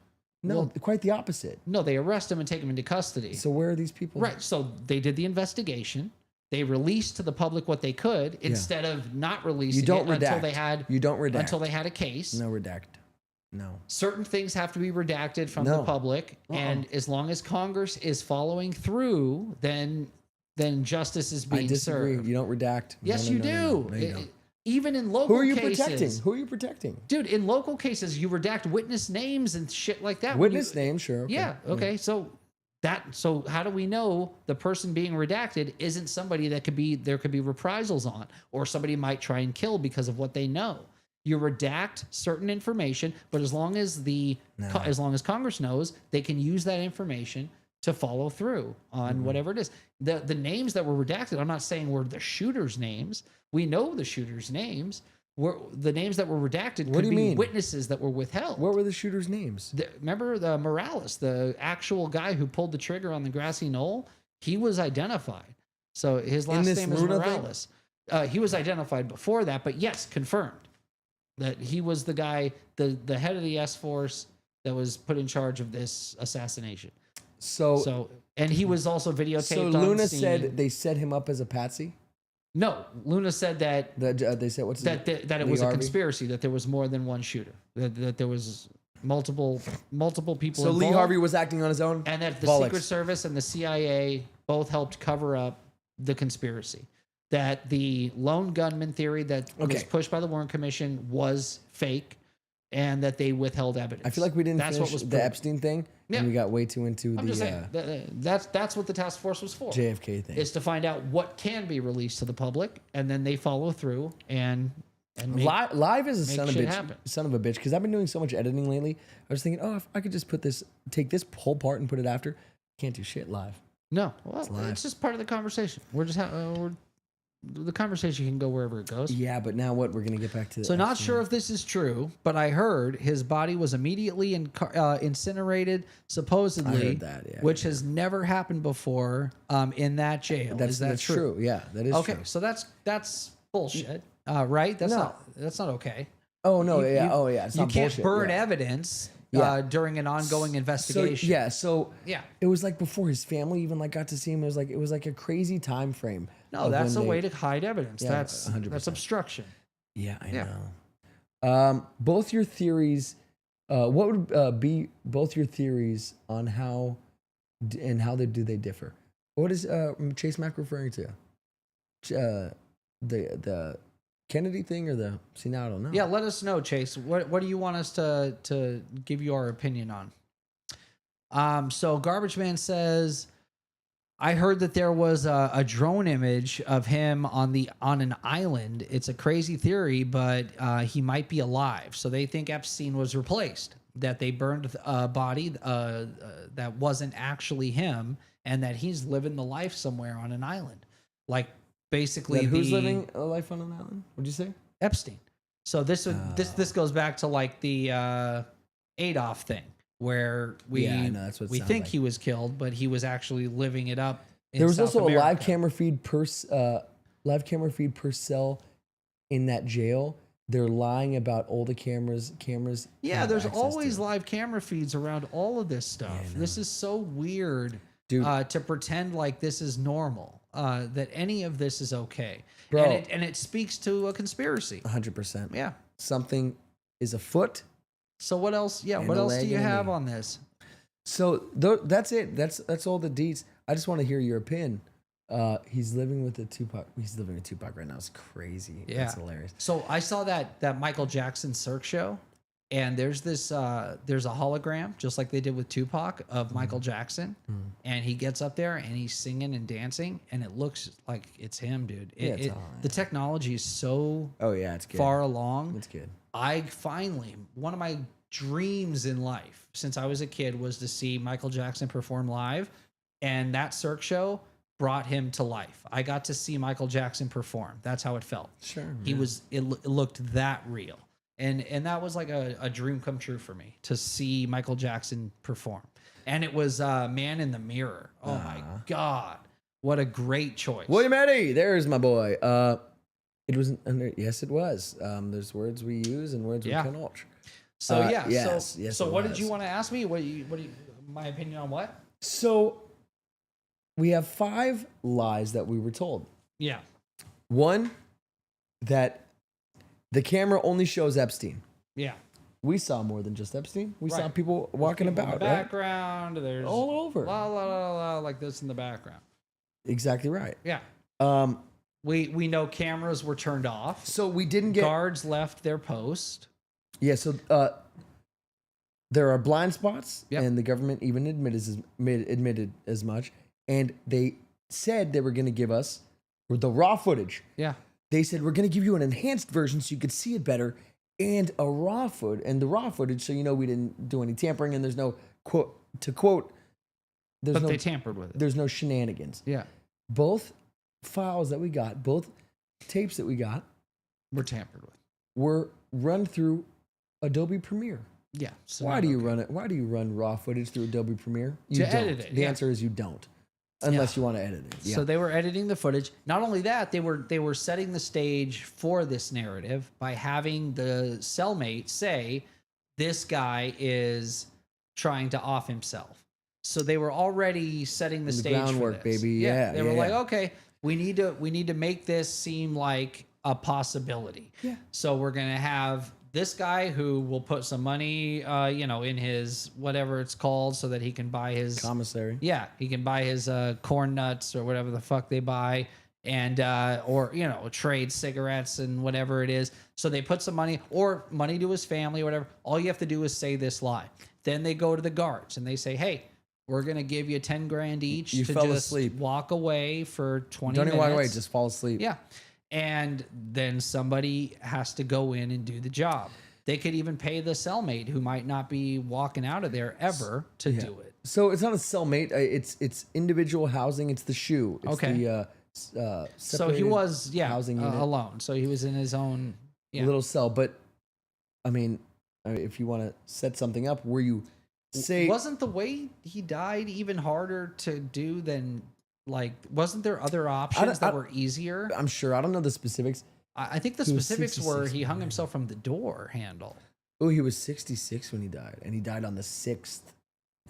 No, Well- quite the opposite. No, they arrest him and take him into custody. So where are these people? Right. So they did the investigation. They released to the public what they could instead of not releasing You don't it until redact. they had You don't redact. until they had a case. No redact. No. Certain things have to be redacted from No. the public, and as long as Congress is following through, then justice is I being disagree. served. You don't redact. Yes, No, you no, do. no, no. No, you don't. Even in local Who are you cases, protecting? Who are you protecting? dude. In local cases, you redact witness names and shit like that. when Witness you, name, sure. Okay. Yeah. Okay. So how do we know the person being redacted isn't somebody that there could be reprisals on, or somebody might try and kill because of what they know? You redact certain information, but as long as Congress knows, they can use that information to follow through on whatever it is. The names that were redacted, I'm not saying were the shooters' names. We know the shooters' names. The names that were redacted What could do you be mean? witnesses that were withheld. What were the shooters' names? Remember the Morales, the actual guy who pulled the trigger on the grassy knoll? He was identified. So his last this name is Luna thing? Morales. He was identified before that, but yes, confirmed that he was the guy, the head of the S-Force that was put in charge of this assassination. So and he was also videotaped. So on Luna scene. said they set him up as a patsy. No, Luna said that They said what's his name? that it Lee was a Harvey? conspiracy, that there was more than one shooter, that there was multiple people. So Lee involved, Harvey was acting on his own. and that the Bollocks. Secret Service and the CIA both helped cover up the conspiracy. That the lone gunman theory that was Okay. pushed by the Warren Commission was fake, and that they withheld evidence. I feel like we didn't That's finish what was the proven. Epstein thing, Yeah. and we got way too into I'm just the saying that's what the task force was for. JFK thing. Is to find out what can be released to the public, and then they follow through and make, Live is a make son of shit bitch, happen. son of a bitch. Because I've been doing so much editing lately. I was thinking, if I could just take this whole part and put it after. Can't do shit live. No, well, live. it's just part of the conversation. The conversation can go wherever it goes. Yeah, but now what? We're gonna get back to. So not Epstein. sure if this is true, but I heard his body was immediately incinerated, supposedly, I heard that, yeah, which has never happened before in that jail. Is that that's true? Yeah, that is Okay, true. so that's bullshit, right? That's No. not okay. Oh no, You- yeah, you- oh yeah, it's you not can't bullshit. burn yeah. evidence Yeah. during an ongoing investigation. So Yeah. it was like before his family even got to see him. It was like a crazy time frame. No, of that's a when way to hide evidence. Yeah, That's 100%. obstruction. Yeah, I Yeah. know. Both your theories. What would be both your theories on how do they differ? What is Chase Mack referring to? The Kennedy thing or the? See, now I don't know. Yeah, let us know, Chase. What do you want us to give you our opinion on? So Garbage Man says, I heard that there was a drone image of him on an island. It's a crazy theory, but he might be alive. So they think Epstein was replaced, that they burned a body that wasn't actually him, and that he's living the life somewhere on an island. Like basically Who's living a life on an island? What'd you say? Epstein. So this goes back to like the Adolf thing, where we Yeah, I know, that's what it we sounds think like. he was killed, but he was actually living it up. In There was South also a live America. camera feed per cell in that jail. They're lying about all the cameras. Yeah, have there's access always to. live camera feeds around all of this stuff. Yeah, I know. This is so weird, Dude. to pretend like this is normal, that any of this is okay, Bro. and it speaks to a conspiracy. 100%. Yeah. Something is afoot. So what else? Yeah, And what a else do leg you and a have knee. on this? So that's it. That's all the deets. I just want to hear your opinion. He's living with Tupac. He's living with Tupac right now. It's crazy. Yeah. It's hilarious. So I saw that Michael Jackson Cirque show, and there's there's a hologram, just like they did with Tupac, of Michael Jackson, and he gets up there and he's singing and dancing, and it looks like it's him, dude. Yeah, it's all right. The technology is so Oh yeah, it's good. far along. It's good. I finally, one of my dreams in life since I was a kid was to see Michael Jackson perform live, and that Cirque show brought him to life. I got to see Michael Jackson perform. That's how it felt. Sure. He was, it looked that real. And that was like a dream come true for me, to see Michael Jackson perform. And it was Man in the Mirror. Oh my God. What a great choice. William Eddy, there's my boy. It was yes, it was. There's words we use and words Yeah. we cannot. So yeah. yes, so it what did was. you want to ask me? What do you, my opinion on what? So we have 5 lies that we were told. Yeah. One, that the camera only shows Epstein. Yeah. we saw more than just Epstein. We saw Right. people walking People in about, the right? background. There's All over. la la la la like this in the background. Exactly right. Yeah. Um, We know cameras were turned off. so we didn't get Guards left their post. Yeah, so there are blind spots, Yep. and the government even admitted as much. And they said they were going to give us the raw footage. Yeah. They said we're going to give you an enhanced version so you could see it better, and a raw footage, so you know we didn't do any tampering, and there's no quote. There's But no they tampered with it. there's no shenanigans. Yeah. Both files that we got, both tapes that we got, We're tampered with. were run through Adobe Premiere. Yeah. So Why not do you okay. run it? Why do you run raw footage through Adobe Premiere? You To don't. edit it, The yeah. answer is you don't, unless you want to edit it. Yeah. So they were editing the footage. Not only that, they were setting the stage for this narrative by having the cellmate say, "This guy is trying to off himself." So they were already setting the The stage groundwork, for this. baby. Yeah, They were yeah, like, yeah. "Okay, we need to make this seem like a possibility." Yeah. So we're gonna have this guy who will put some money, in his whatever it's called, so that he can buy his Commissary. yeah, he can buy his corn nuts or whatever the fuck they buy, and or trade cigarettes and whatever it is. So they put some money to his family or whatever. All you have to do is say this lie. Then they go to the guards and they say, "Hey, we're gonna give you 10 grand each You to fell just asleep. walk away for 20 Don't minutes." even walk away. Just fall asleep. Yeah. And then somebody has to go in and do the job. They could even pay the cellmate who might not be walking out of there ever to do it. So it's not a cellmate. It's individual housing. It's the shoe. It's Okay. The So he separated was, housing unit. alone. So he was in his own, little cell. But I mean, if you want to set something up where you say Wasn't the way he died even harder to do than, wasn't there other options that were easier? I'm sure. I don't know the specifics. I think the He was specifics were 66 he hung when he himself from the door handle. Oh, he was 66 when he died, and he died on the 6th.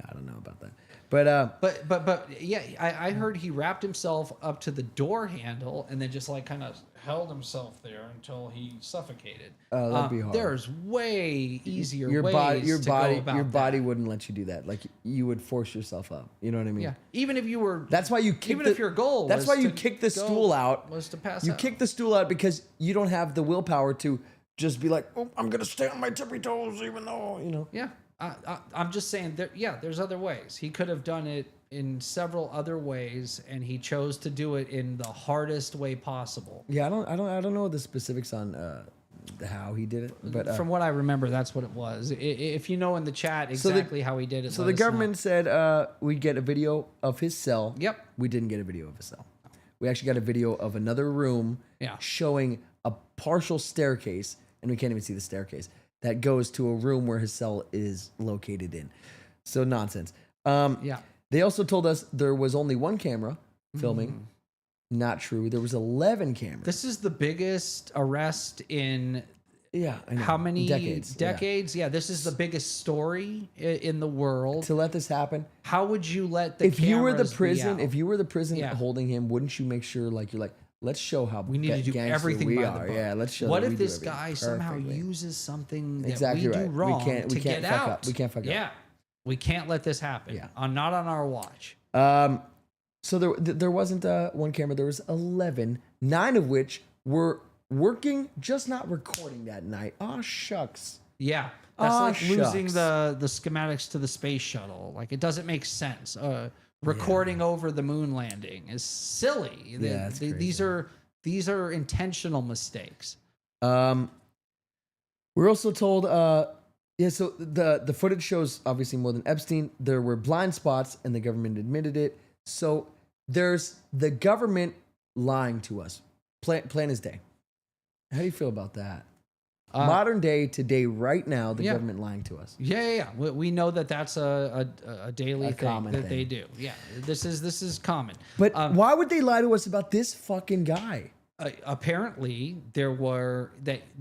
I don't know about that, but But yeah, I heard he wrapped himself up to the door handle and then just kind of held himself there until he suffocated. that'd be hard. There's way easier your ways body, to go about your body that. wouldn't let you do that. Like you would force yourself up. You know what I mean? Yeah, even if you were. That's why you kick even the, if your goal. That's was why you to kick the go- stool out. Was to pass You out. kick the stool out because you don't have the willpower to just be like, oh, I'm gonna stay on my tippy toes, even though Yeah, I'm just saying. There's other ways. He could have done it in several other ways, and he chose to do it in the hardest way possible. Yeah, I don't know the specifics on how he did it, but From what I remember, that's what it was. If you know in the chat exactly how he did it, So let the us know. government said we'd get a video of his cell. Yep. We didn't get a video of his cell. We actually got a video of another room Yeah. showing a partial staircase, and we can't even see the staircase, that goes to a room where his cell is located in. So nonsense. Yeah. They also told us there was only one camera filming. Mm. Not true. There was 11 cameras. This is the biggest arrest in yeah, I know. how many decades? Yeah, this is the biggest story in the world. To let this happen. How would you let the If you were the cameras be prison, out? if you were the prison Yeah. holding him, wouldn't you make sure you're like, let's show how we need to do gangster everything we by are. the book. Yeah, let's show. What that if we do this everything guy somehow perfectly. uses something that Exactly we do right. wrong We to can't get fuck out? up. We can't fuck up. Yeah, we can't let this happen. Yeah. Not on our watch. So there wasn't one camera. There was 11, 9 of which were working, just not recording that night. Oh shucks. Yeah, that's Aw, like losing shucks. the schematics to the space shuttle. Like it doesn't make sense. Recording over the moon landing is silly. Yeah, that's crazy. These are intentional mistakes. We're also told, so the footage shows obviously more than Epstein. There were blind spots, and the government admitted it. So there's the government lying to us, plain as day. How do you feel about that? Modern day, today, right now, the Yeah. government lying to us. Yeah. We know that that's a daily thing common that they thing. do. Yeah, this is common. But why would they lie to us about this fucking guy? apparently they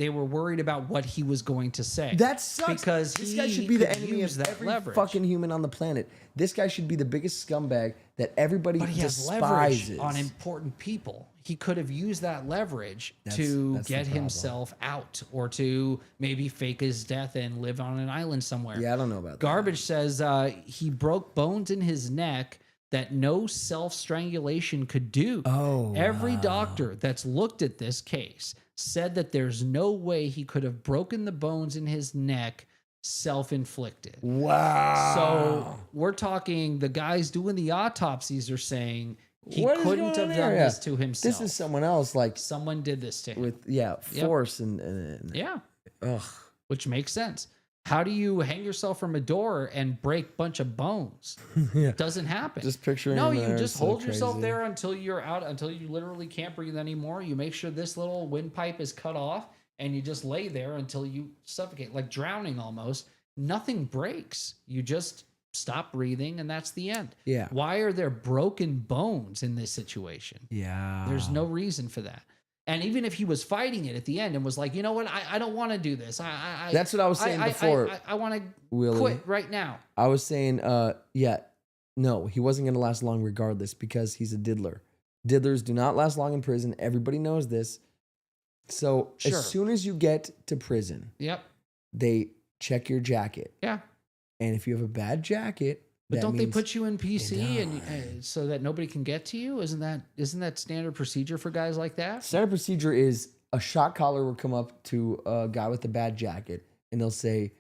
were worried about what he was going to say. That sucks. because this he guy should be the could enemy use of that every leverage. fucking human on the planet. This guy should be the biggest scumbag that everybody But he has despises. leverage on important people. He could have used that leverage to that's the get problem. himself out, or to maybe fake his death and live on an island somewhere. Yeah, I don't know about that. Garbage says he broke bones in his neck that no self-strangulation could do. Oh, Every doctor that's looked at this case said that there's no way he could have broken the bones in his neck self-inflicted. Wow. So we're talking, the guys doing the autopsies are saying he What is couldn't going have on done there? this to himself. This is someone else, like Someone did this to him. with force and Yeah, ugh. which makes sense. How do you hang yourself from a door and break a bunch of bones? Yeah. Doesn't happen. Just picturing No, him you there, just so hold yourself crazy. there until you're out, until you literally can't breathe anymore. You make sure this little windpipe is cut off, and you just lay there until you suffocate, like drowning almost. Nothing breaks. You just stop breathing, and that's the end. Yeah. Why are there broken bones in this situation? Yeah. There's no reason for that. And even if he was fighting it at the end and was like, you know what, I don't want to do this. That's what I was saying before, I want to Willie. quit right now. I was saying, no, he wasn't going to last long regardless because he's a diddler. Diddlers do not last long in prison. Everybody knows this. So Sure. as soon as you get to prison, Yep. they check your jacket. Yeah. And if you have a bad jacket, But that don't they means- put you in PC It and does. so that nobody can get to you? Isn't that standard procedure for guys like that? Standard procedure is a shot caller will come up to a guy with a bad jacket and they'll say,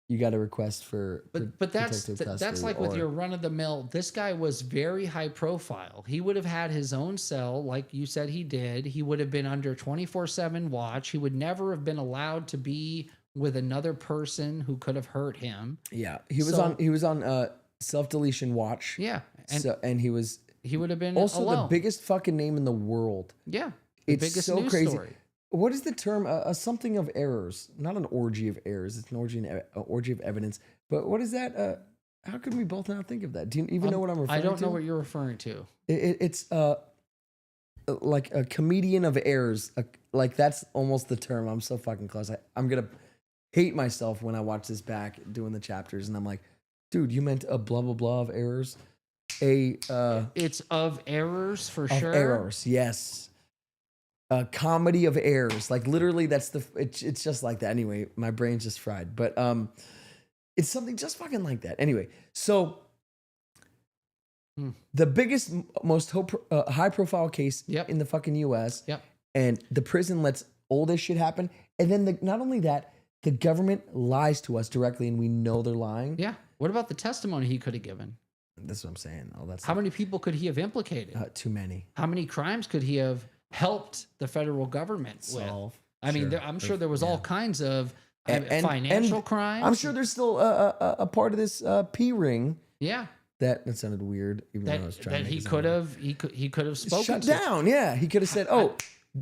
you got a request for But that's protective that's custody," like with or- your run of the mill. This guy was very high profile. He would have had his own cell, like you said he did. He would have been under 24/7 watch. He would never have been allowed to be with another person who could have hurt him. Yeah, he was So- on self deletion watch. Yeah, and And he was he would have been also alone. the biggest fucking name in the world. Yeah, the It's biggest so news crazy. story. What is the term? Something of errors, not an orgy of errors. It's an orgy of evidence. But what is that? How could we both not think of that? Do you even know what I'm referring I don't to? know what you're referring to. It's like a comedian of errors. Like that's almost the term. I'm so fucking close. I'm gonna hate myself when I watch this back doing the chapters, and I'm like, dude, you meant a blah blah blah of errors. It's of errors for Of sure. errors, yes. A comedy of errors, like literally, that's it's just like that. Anyway, my brain's just fried, but it's something just fucking like that. Anyway, so the biggest, most high profile case Yep. in the fucking U.S. Yep. And the prison lets all this shit happen, and then not only that, the government lies to us directly, and we know they're lying. Yeah. What about the testimony he could have given? That's what I'm saying. Oh, that's How many people could he have implicated? too many. How many crimes could he have helped the federal government Solve. with? I mean, Sure. I'm sure there was all kinds of And- financial and crimes. I'm sure there's still a part of this P ring Yeah. that sounded weird, even though I was trying That to he make it could sound have he could have weird. spoken Shut to. down. Yeah, he could have said, "Oh,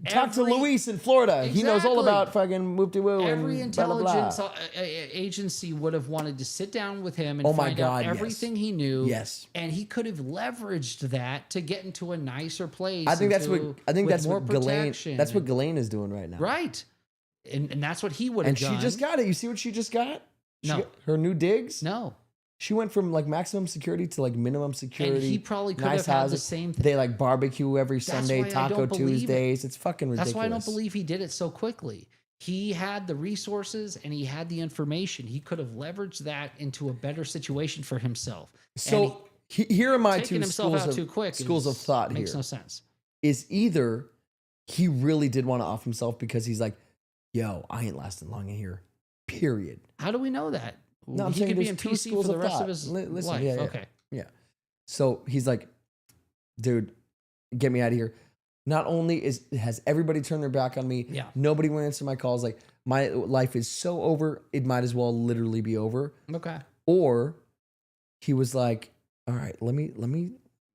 talk to every- Luis in Florida. He knows all Exactly. about fucking whoop de woo Every and blah blah intelligence blah." agency would have wanted to sit down with him and Oh my find out God, yes. everything he knew. Yes. And he could have leveraged that to get into a nicer place. I think that's into- what with more Ghislaine. protection That's what and- Ghislaine is doing right now. Right. And that's what he would have And done. she just got it. You see what she just got? No. Her new digs. No. She went from like maximum security to like minimum security. And he probably could nice have had the houses. same thing. They like barbecue every That's Sunday, why I Taco don't believe it. Tuesdays. It's fucking ridiculous. That's why I don't believe he did it so quickly. He had the resources and he had the information. He could have leveraged that into a better situation for himself. So here are my taking two himself schools out of, too quick schools of is- thought makes here. no sense. Is either he really did want to off himself because he's like, yo, I ain't lasting long in here. Period. How do we know that? No, I'm he saying could be there's in two PC schools for the of rest thought. of his Listen, life. yeah, yeah. Okay. Yeah. So he's like, dude, get me out of here. Not only has everybody turned their back on me, Yeah. nobody will answer my calls. Like my life is so over, it might as well literally be over. Okay. Or he was like, all right, let me,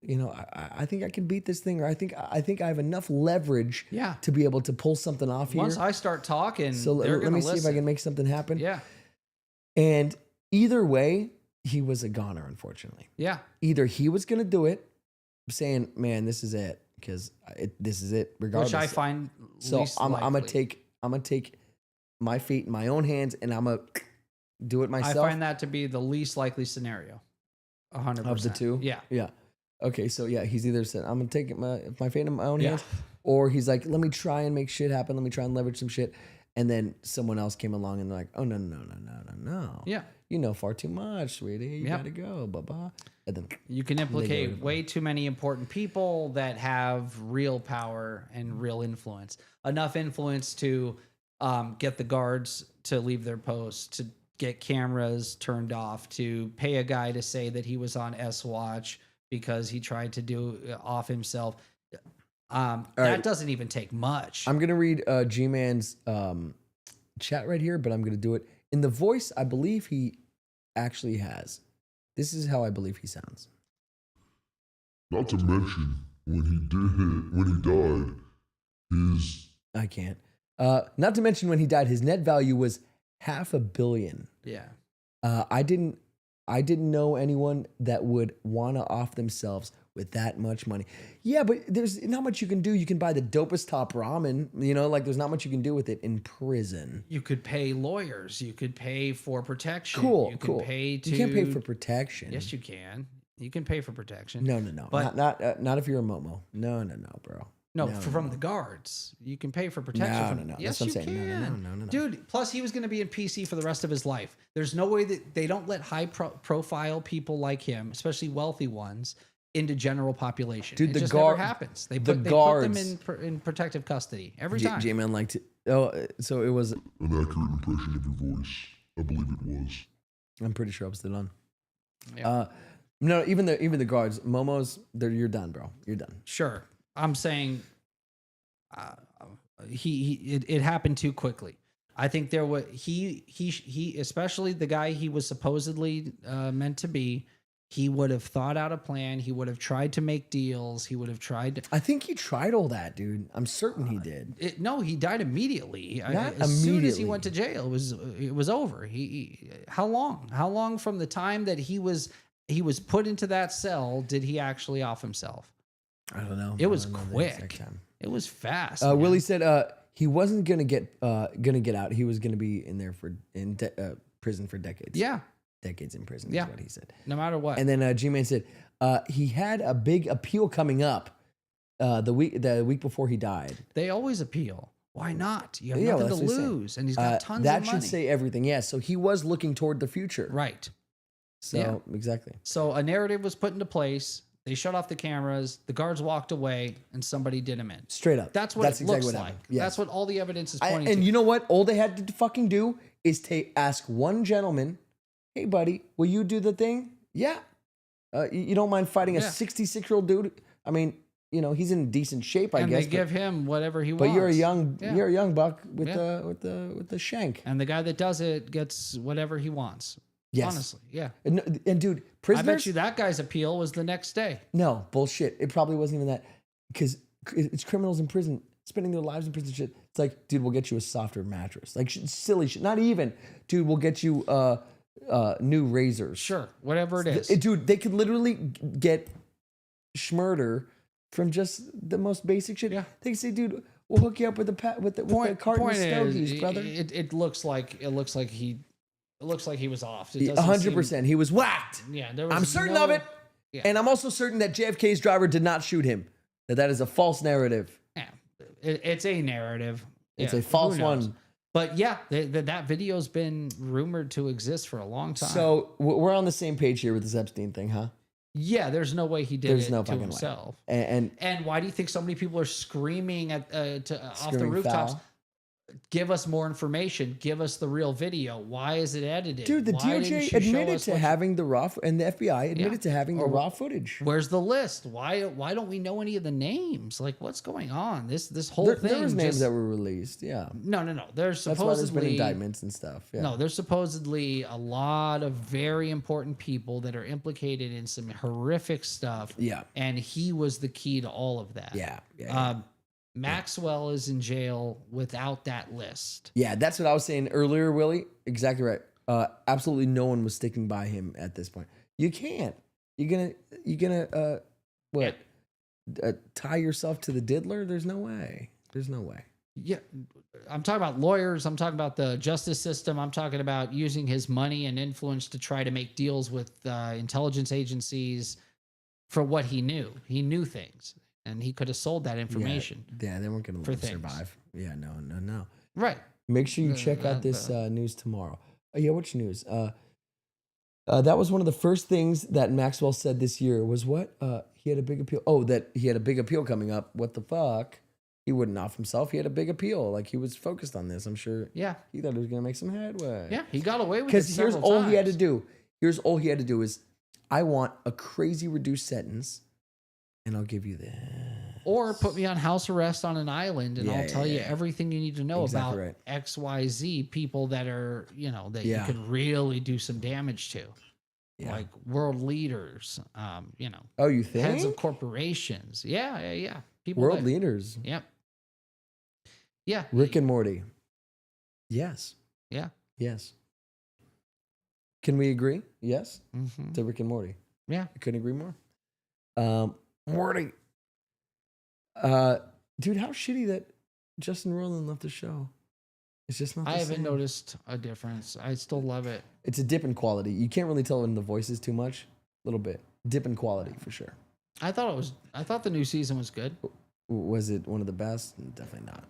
you know, I think I can beat this thing, or I think I have enough leverage Yeah. to be able to pull something off here. Once I start talking, So they're let gonna me see if I listen. can make something happen. Yeah. And either way, he was a goner, unfortunately. Yeah. Either he was going to do it, saying, man, this is it. because this is it. Regardless, Which I find so. least I'm gonna likely. take my fate in my own hands, and I'm gonna do it I myself. find that to be the least likely scenario. 100% of the two. Yeah. Yeah. Okay, so yeah, he's either said I'm gonna take my fate in my own Yeah. hands, or he's like, let me try and make shit happen. Let me try and leverage some shit. And then someone else came along and they're like, oh no. Yeah. You know far too much, sweetie. You Yep. gotta go. Blah blah. And then You can rid implicate of way too many important people that have real power and real influence. Enough influence to get the guards to leave their posts, to get cameras turned off, to pay a guy to say that he was on S Watch because he tried to do off himself. That right. doesn't even take much. I'm gonna read G-Man's chat right here, but I'm gonna do it in the voice I believe he actually has. This is how I believe he sounds. Not to mention when he died, his I can't. Not to mention when he died, his net value was $500 million. Yeah. I didn't know anyone that would want to off themselves with that much money. Yeah, but there's not much you can do. You can buy the dopest top ramen, you know, like there's not much you can do with it in prison. You could pay lawyers. You could pay for protection. Cool, You cool. can pay to. You can't pay for protection. Yes, you can. You can pay for protection. No. But- not if you're a Momo. No, bro. No, from the guards. You can pay for protection. No. Yes, That's what you I'm saying. can. No. Dude, plus he was going to be in PC for the rest of his life. There's no way that they don't let high-profile people like him, especially wealthy ones, into general population. Dude, it the just guard- never happens. They the put them guards- in protective custody every time. J-Man liked it. Oh, so it was. an accurate impression of your voice. I believe it was. I'm pretty sure I was still on. Yeah. No, even the guards, Momos, you're done, bro. You're done. Sure. I'm saying it happened too quickly. I think there was he especially the guy he was supposedly meant to be. He would have thought out a plan. He would have tried to make deals. He would have tried to. I think he tried all that, dude. I'm certain he did. No, he died immediately. Not As soon as he immediately. went to jail, it was over. How long? How long from the time that he was put into that cell did he actually off himself? I don't know. It was I don't know the quick. exact time. It was fast. Willie man. said he wasn't gonna get out. He was gonna be in there in prison for decades. Yeah, decades in prison. Yeah. Is what he said. no matter what. And then G-Man said he had a big appeal coming up the week before he died. They always appeal. Why not? You have Yeah, well, nothing to that's what he's saying. lose, and he's got tons that of money. should say everything. Yeah. So he was looking toward the future. Right. So Yeah. exactly. So a narrative was put into place. They shut off the cameras. The guards walked away, and somebody did him in. Straight up. That's what it exactly looks what like. happened. Yes. That's what all the evidence is pointing And to. you know what? All they had to fucking do is ask one gentleman, "Hey, buddy, will you do the thing?" Yeah. You don't mind fighting a Yeah. 66-year-old dude? I mean, you know, he's in decent shape, I and guess. they give him whatever he but wants. you're a young buck with Yeah. the shank. And the guy that does it gets whatever he wants. Yes. Honestly, yeah. And dude, I prisoners. bet you that guy's appeal was the next day. No, bullshit. It probably wasn't even that, because it's criminals in prison spending their lives in prison. Shit. It's like, dude, we'll get you a softer mattress. Like silly shit. Not even, dude. We'll get you new razors. Sure, whatever it is. Dude, they could literally get schmurder from just the most basic shit. Yeah. They say, dude, we'll hook you up with the carton of stogies, brother. It looks like he was off. It doesn't 100%. He was whacked. seem- Yeah, there was I'm certain no- of it. Yeah. And I'm also certain that JFK's driver did not shoot him. That is a false narrative. Yeah, it's a narrative. It's Yeah, a false who knows? one. But yeah, that video's been rumored to exist for a long time. So we're on the same page here with this Epstein thing, huh? yeah, there's no way he did There's it no to fucking way. himself. And And why do you think so many people are screaming off the Screaming rooftops? foul. Give us more information. Give us the real video. Why is it edited? dude, the Why didn't DOJ you show admitted us to what- having the raw, and the FBI admitted Yeah. to having the Or- raw footage. Where's the list? Why don't we know any of the names? Like, what's going on? This whole There thing. was names just- that were released. Yeah, no. There's that's why there's been supposedly indictments and stuff. Yeah. No, there's supposedly a lot of very important people that are implicated in some horrific stuff. Yeah. And he was the key to all of that. Yeah. Maxwell is in jail without that list. Yeah, that's what I was saying earlier, Willie. Exactly right. Absolutely no one was sticking by him at this point. You can't. You're gonna what? Yeah. tie yourself to the diddler? There's no way. There's no way. Yeah, I'm talking about lawyers. I'm talking about the justice system. I'm talking about using his money and influence to try to make deals with intelligence agencies for what he knew. He knew things, and he could have sold that information. Yeah, they weren't going to let him things. survive. Yeah, no. Right. Make sure you check out this news tomorrow. Oh, yeah, which news? That was one of the first things that Maxwell said this year was what? He had a big appeal. Oh, that he had a big appeal coming up. What the fuck? He wouldn't off himself. He had a big appeal. Like, he was focused on this. I'm sure. Yeah. He thought he was going to make some headway. Yeah, he got away with it. Because here's several all he had to times. do. Here's all he had to do is, I want a crazy reduced sentence, and I'll give you this. Or put me on house arrest on an island, and Yeah, I'll tell you yeah. everything you need to know Exactly about right. XYZ people that are, that Yeah. you could really do some damage to. Yeah. Like world leaders, Oh, you think? heads of corporations. Yeah. People World that, leaders. Yep. Yeah. Rick and Morty. Yes. Yeah. Yes. Can we agree? Yes. Mm-hmm. To Rick and Morty. Yeah. I couldn't agree more. Morty. Dude, how shitty that Justin Roiland left the show. It's just not the I haven't same. noticed a difference. I still love it. It's a dip in quality. You can't really tell in the voices too much. A little bit. Dip in quality for sure. I thought the new season was good. Was it one of the best? Definitely not.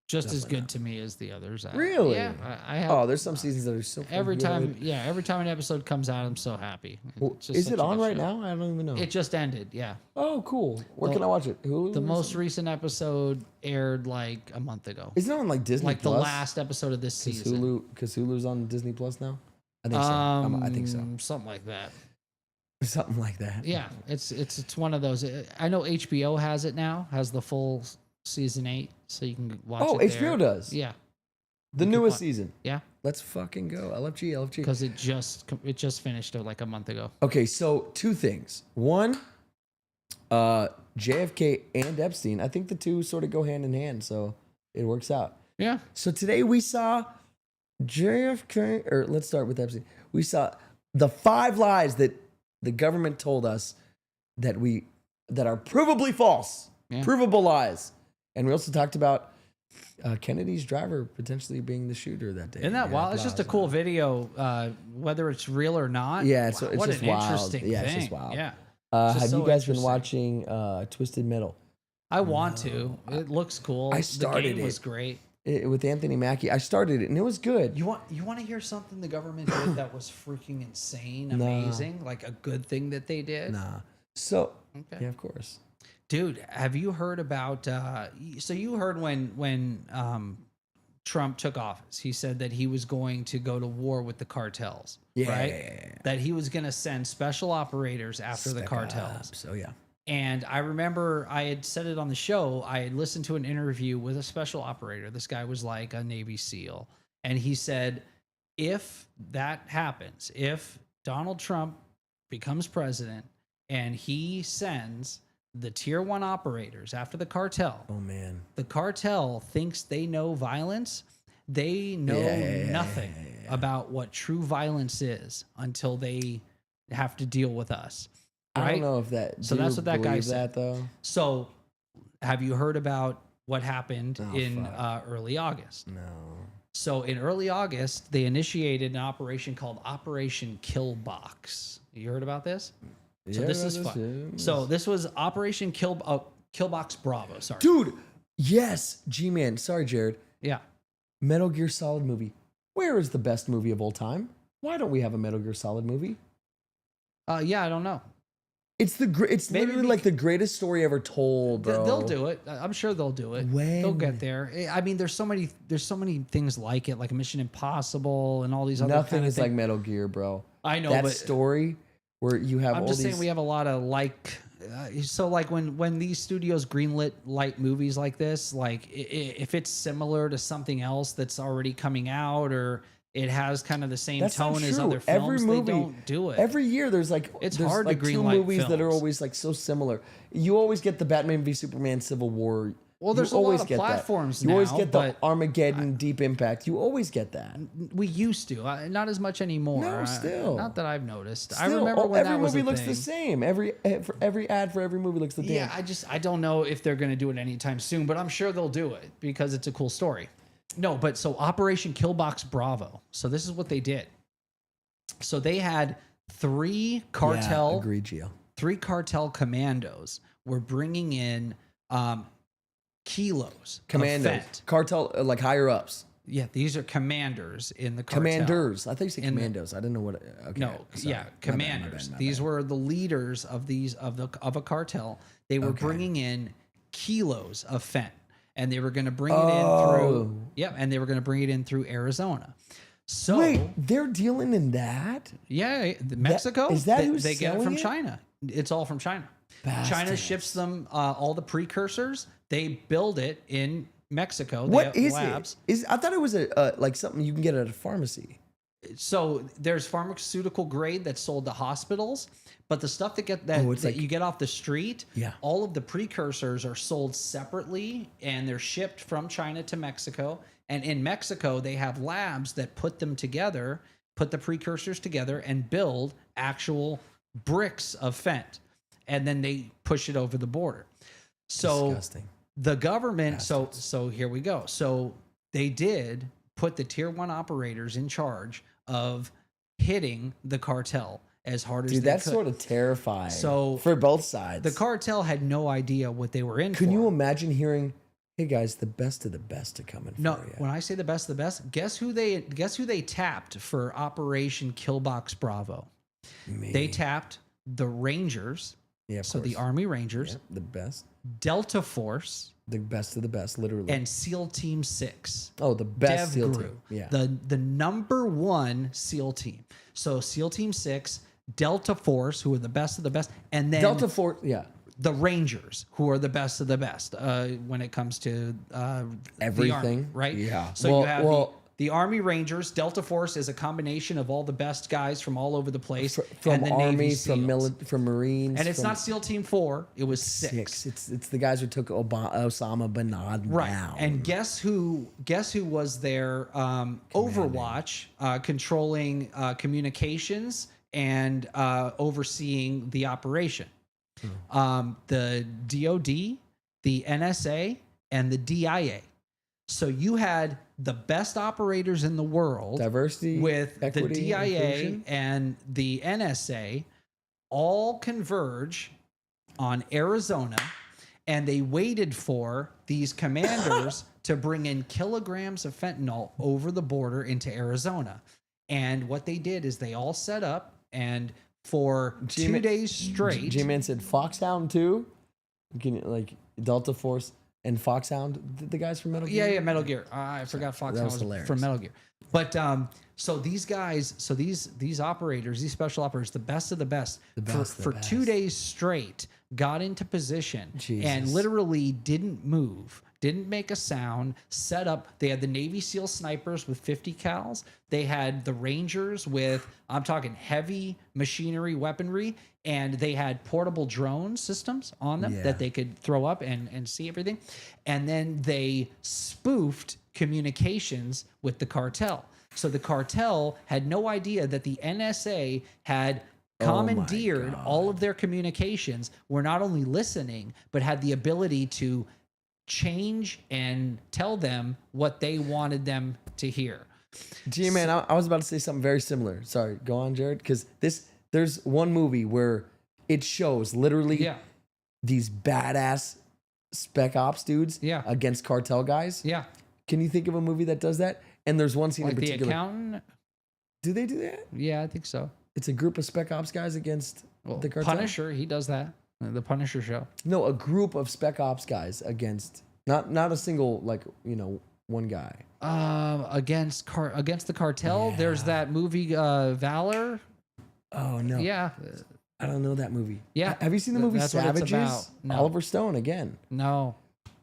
Just as Definitely good not. to me as the others. Really? Yeah. I have. Oh, there's some seasons that are so Every fucking time, good. every time an episode comes out, I'm so happy. Well, It's just is such it a on good right show. now? I don't even know. It just ended. Yeah. Oh, cool. Where The- can I watch it? Hulu? The or most something? recent episode aired like a month ago. Isn't it on like Disney Like the Plus? last episode of this Because season. Hulu's on Disney Plus now? I think so. I think so. Something like that. Something like that. Yeah, it's one of those. I know HBO has it now. Has the full season 8, so you can watch. Oh, it HBO there. does? Yeah, The You can newest wa- season. yeah, Let's fucking go. LFG. because it just finished like a month ago. Okay, so two things. One, JFK and Epstein. I think the two sort of go hand in hand, so it works out. Yeah, So today we saw JFK, or let's start with Epstein. We saw the 5 lies that the government told us that are provably false, Yeah. provable lies. And we also talked about Kennedy's driver potentially being the shooter that day. isn't that Yeah, wild? It's just a Plaza. cool video, whether it's real or not. Yeah, Wow, it's what just an wild. interesting Yeah, thing. it's just wild. Yeah, Have just you so guys been interesting. watching Twisted Metal? I want to. It looks cool. I started the game it. was great. With Anthony Mackie? I started it and it was good. You want to hear something the government did that was freaking insane, Nah. amazing, like a good thing that they did? Nah. So, Okay. yeah, of course. Dude, have you heard about? So you heard when Trump took office, he said that he was going to go to war with the cartels, Yeah. right? That he was going to send special operators after the Spec cartels. Ops, so, yeah. And I remember I had said it on the show. I had listened to an interview with a special operator. This guy was like a Navy SEAL. And he said, if that happens, if Donald Trump becomes president and he sends the tier 1 operators after the cartel, Oh, man. the cartel thinks they know violence. They know nothing about what true violence is until they have to deal with us. I Right? don't know if that. So do that's you what that guy believe said. That, though? So, have you heard about what happened Oh, in fuck. Early August? No. So, in early August, they initiated an operation called Operation Killbox. You heard about this? So Yeah, this is that's fun. it. So this was Operation Killbox Bravo. Sorry, Dude, yes. G-Man. Sorry, Jared. Yeah. Metal Gear Solid movie. Where is the best movie of all time? Why don't we have a Metal Gear Solid movie? Yeah, I don't know. It's it's Maybe literally like the greatest story ever told, bro. They'll do it. I'm sure they'll do it. They'll When? get there. I mean, there's so many things like it, like Mission Impossible and all these other. Nothing kind of is like things. Metal Gear, bro. I know, that but story where you have I'm all just these. saying we have a lot of so like when these studios greenlit light movies like this, like if it's similar to something else that's already coming out or it has kind of the same That's not tone as true. other Every films, movie, they don't do it. Every year there's It's there's hard to like two greenlight movies that are films. always like so similar. You always get the Batman v Superman Civil War Well, there's You a lot always of get that. platforms You now, always get the but Armageddon, Deep Impact. You always get that. we used to. Not as much anymore. No, still. Not that I've noticed. I Still, remember when every that was movie a looks thing. the same. Every ad for every movie looks the Yeah, same. I don't know if they're going to do it anytime soon, but I'm sure they'll do it because it's a cool story. No, but so Operation Killbox Bravo. So this is what they did. So they had three cartel, Agreed, Gio. 3 cartel commandos were bringing in kilos Commandos, of fent. cartel, like higher ups. Yeah, these are commanders in the cartel. Commanders. I thought you said In the- commandos. I didn't know what. Okay. No, sorry. yeah, My bad, commanders. my bad. These were the leaders of a cartel. They were bringing in kilos of fent, and they were going to bring it in through. Yeah, and they were going to bring it in through Arizona. So Wait, they're dealing in that? yeah, Mexico. is that they, who's they get it selling from it? China? It's all from China. China Bastards. ships them all the precursors. They build it in Mexico. They What have is labs. it? I thought it was a like something you can get at a pharmacy. So there's pharmaceutical grade that's sold to hospitals, but the stuff that it's that like- you get off the street, Yeah. all of the precursors are sold separately and they're shipped from China to Mexico. And in Mexico, they have labs that put them together, put the precursors together, and build actual bricks of fent, and then they push it over the border. So Disgusting. the government, so here we go. So they did put the tier 1 operators in charge of hitting the cartel as hard as Dude, they that's could. sort of terrifying. So, for both sides. The cartel had no idea what they were in Can for. you imagine hearing, "Hey guys, the best of the best are coming No, for you"? when I say the best of the best, guess who they tapped for Operation Killbox Bravo? Me. They tapped the Rangers, Yeah, of so the course. Army Rangers, Yep, the best, Delta Force, the best of the best, literally. and SEAL Team 6. oh, the best Dev SEAL Gru, team. Yeah. the number 1 SEAL team. So SEAL Team 6, Delta Force, who are the best of the best, and then Delta Force. Yeah. the Rangers, who are the best of the best when it comes to the Army, Everything. right? Yeah. So Well- you have well- the Army Rangers. Delta Force is a combination of all the best guys from all over the place, From and the Army, Navy from SEAls. from Marines. And it's from not SEAL Team 4; it was 6. It's the guys who took Osama bin Laden Right. down. And guess who was their Overwatch, controlling communications and overseeing the operation? The DOD, the NSA, and the DIA. So you had the best operators in the world, Diversity, with equity, the DIA inclusion. and the NSA all converge on Arizona, and they waited for these commanders to bring in kilograms of fentanyl over the border into Arizona. And what they did is they all set up, and for 2 days straight, G-Man said Foxhound too. Can you, like Delta Force and Foxhound, the guys from Metal Gear? Yeah, Metal Gear. I forgot Foxhound was was hilarious. from Metal Gear. But so these guys, so these operators, these special operators, the best of the best, for 2 days straight, got into position and Jesus. literally didn't move, didn't make a sound, set up. They had the Navy SEAL snipers with 50 cals. They had the Rangers with, I'm talking heavy machinery weaponry, and they had portable drone systems on them that they could throw up and see everything. And then they spoofed communications with the cartel. So the cartel had no idea that the NSA had commandeered all of their communications, were not only listening, but had the ability to change and tell them what they wanted them to hear. G-Man, I was about to say something very similar. Sorry, go on, Jared. Because there's one movie where it shows literally Yeah. these badass Spec Ops dudes against cartel guys. Yeah. Can you think of a movie that does that? And there's one scene Like in the particular. accountant? Do they do that? Yeah, I think so. It's a group of Spec Ops guys against the cartel. Punisher, he does that. The Punisher show. No, a group of Spec Ops guys against not a single one guy. Against the cartel. There's that movie Valor. Oh no. Yeah. I don't know that movie. Yeah. Have you seen the movie That's what it's Savages? about. No. Oliver Stone again. No.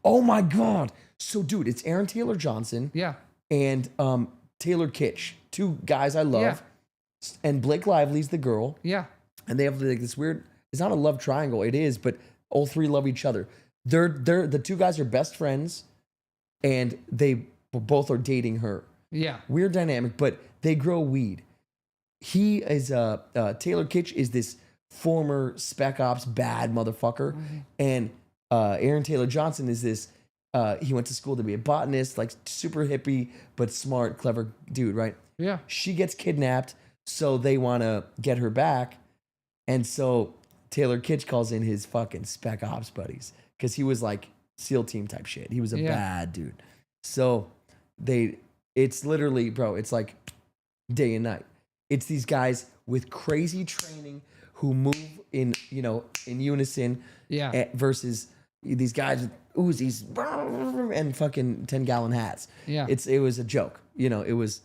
Oh my God. So dude, it's Aaron Taylor Johnson Yeah. and Taylor Kitsch, two guys I love. And Blake Lively's the girl. Yeah. And they have like this weird, it's not a love triangle, it is, but all three love each other. The two guys are best friends, and they both are dating her. Yeah. Weird dynamic, but they grow weed. He is Taylor Kitsch is this former Spec Ops bad motherfucker, and Aaron Taylor Johnson is this. He went to school to be a botanist, like super hippie but smart, clever dude, right? Yeah. She gets kidnapped, so they want to get her back, and so Taylor Kitsch calls in his fucking Spec Ops buddies because he was like SEAL team type shit. He was a bad dude. So it's literally, bro, it's like day and night. It's these guys with crazy training who move in unison. Yeah. Versus these guys with Uzis and fucking 10-gallon hats. Yeah. It was a joke. It was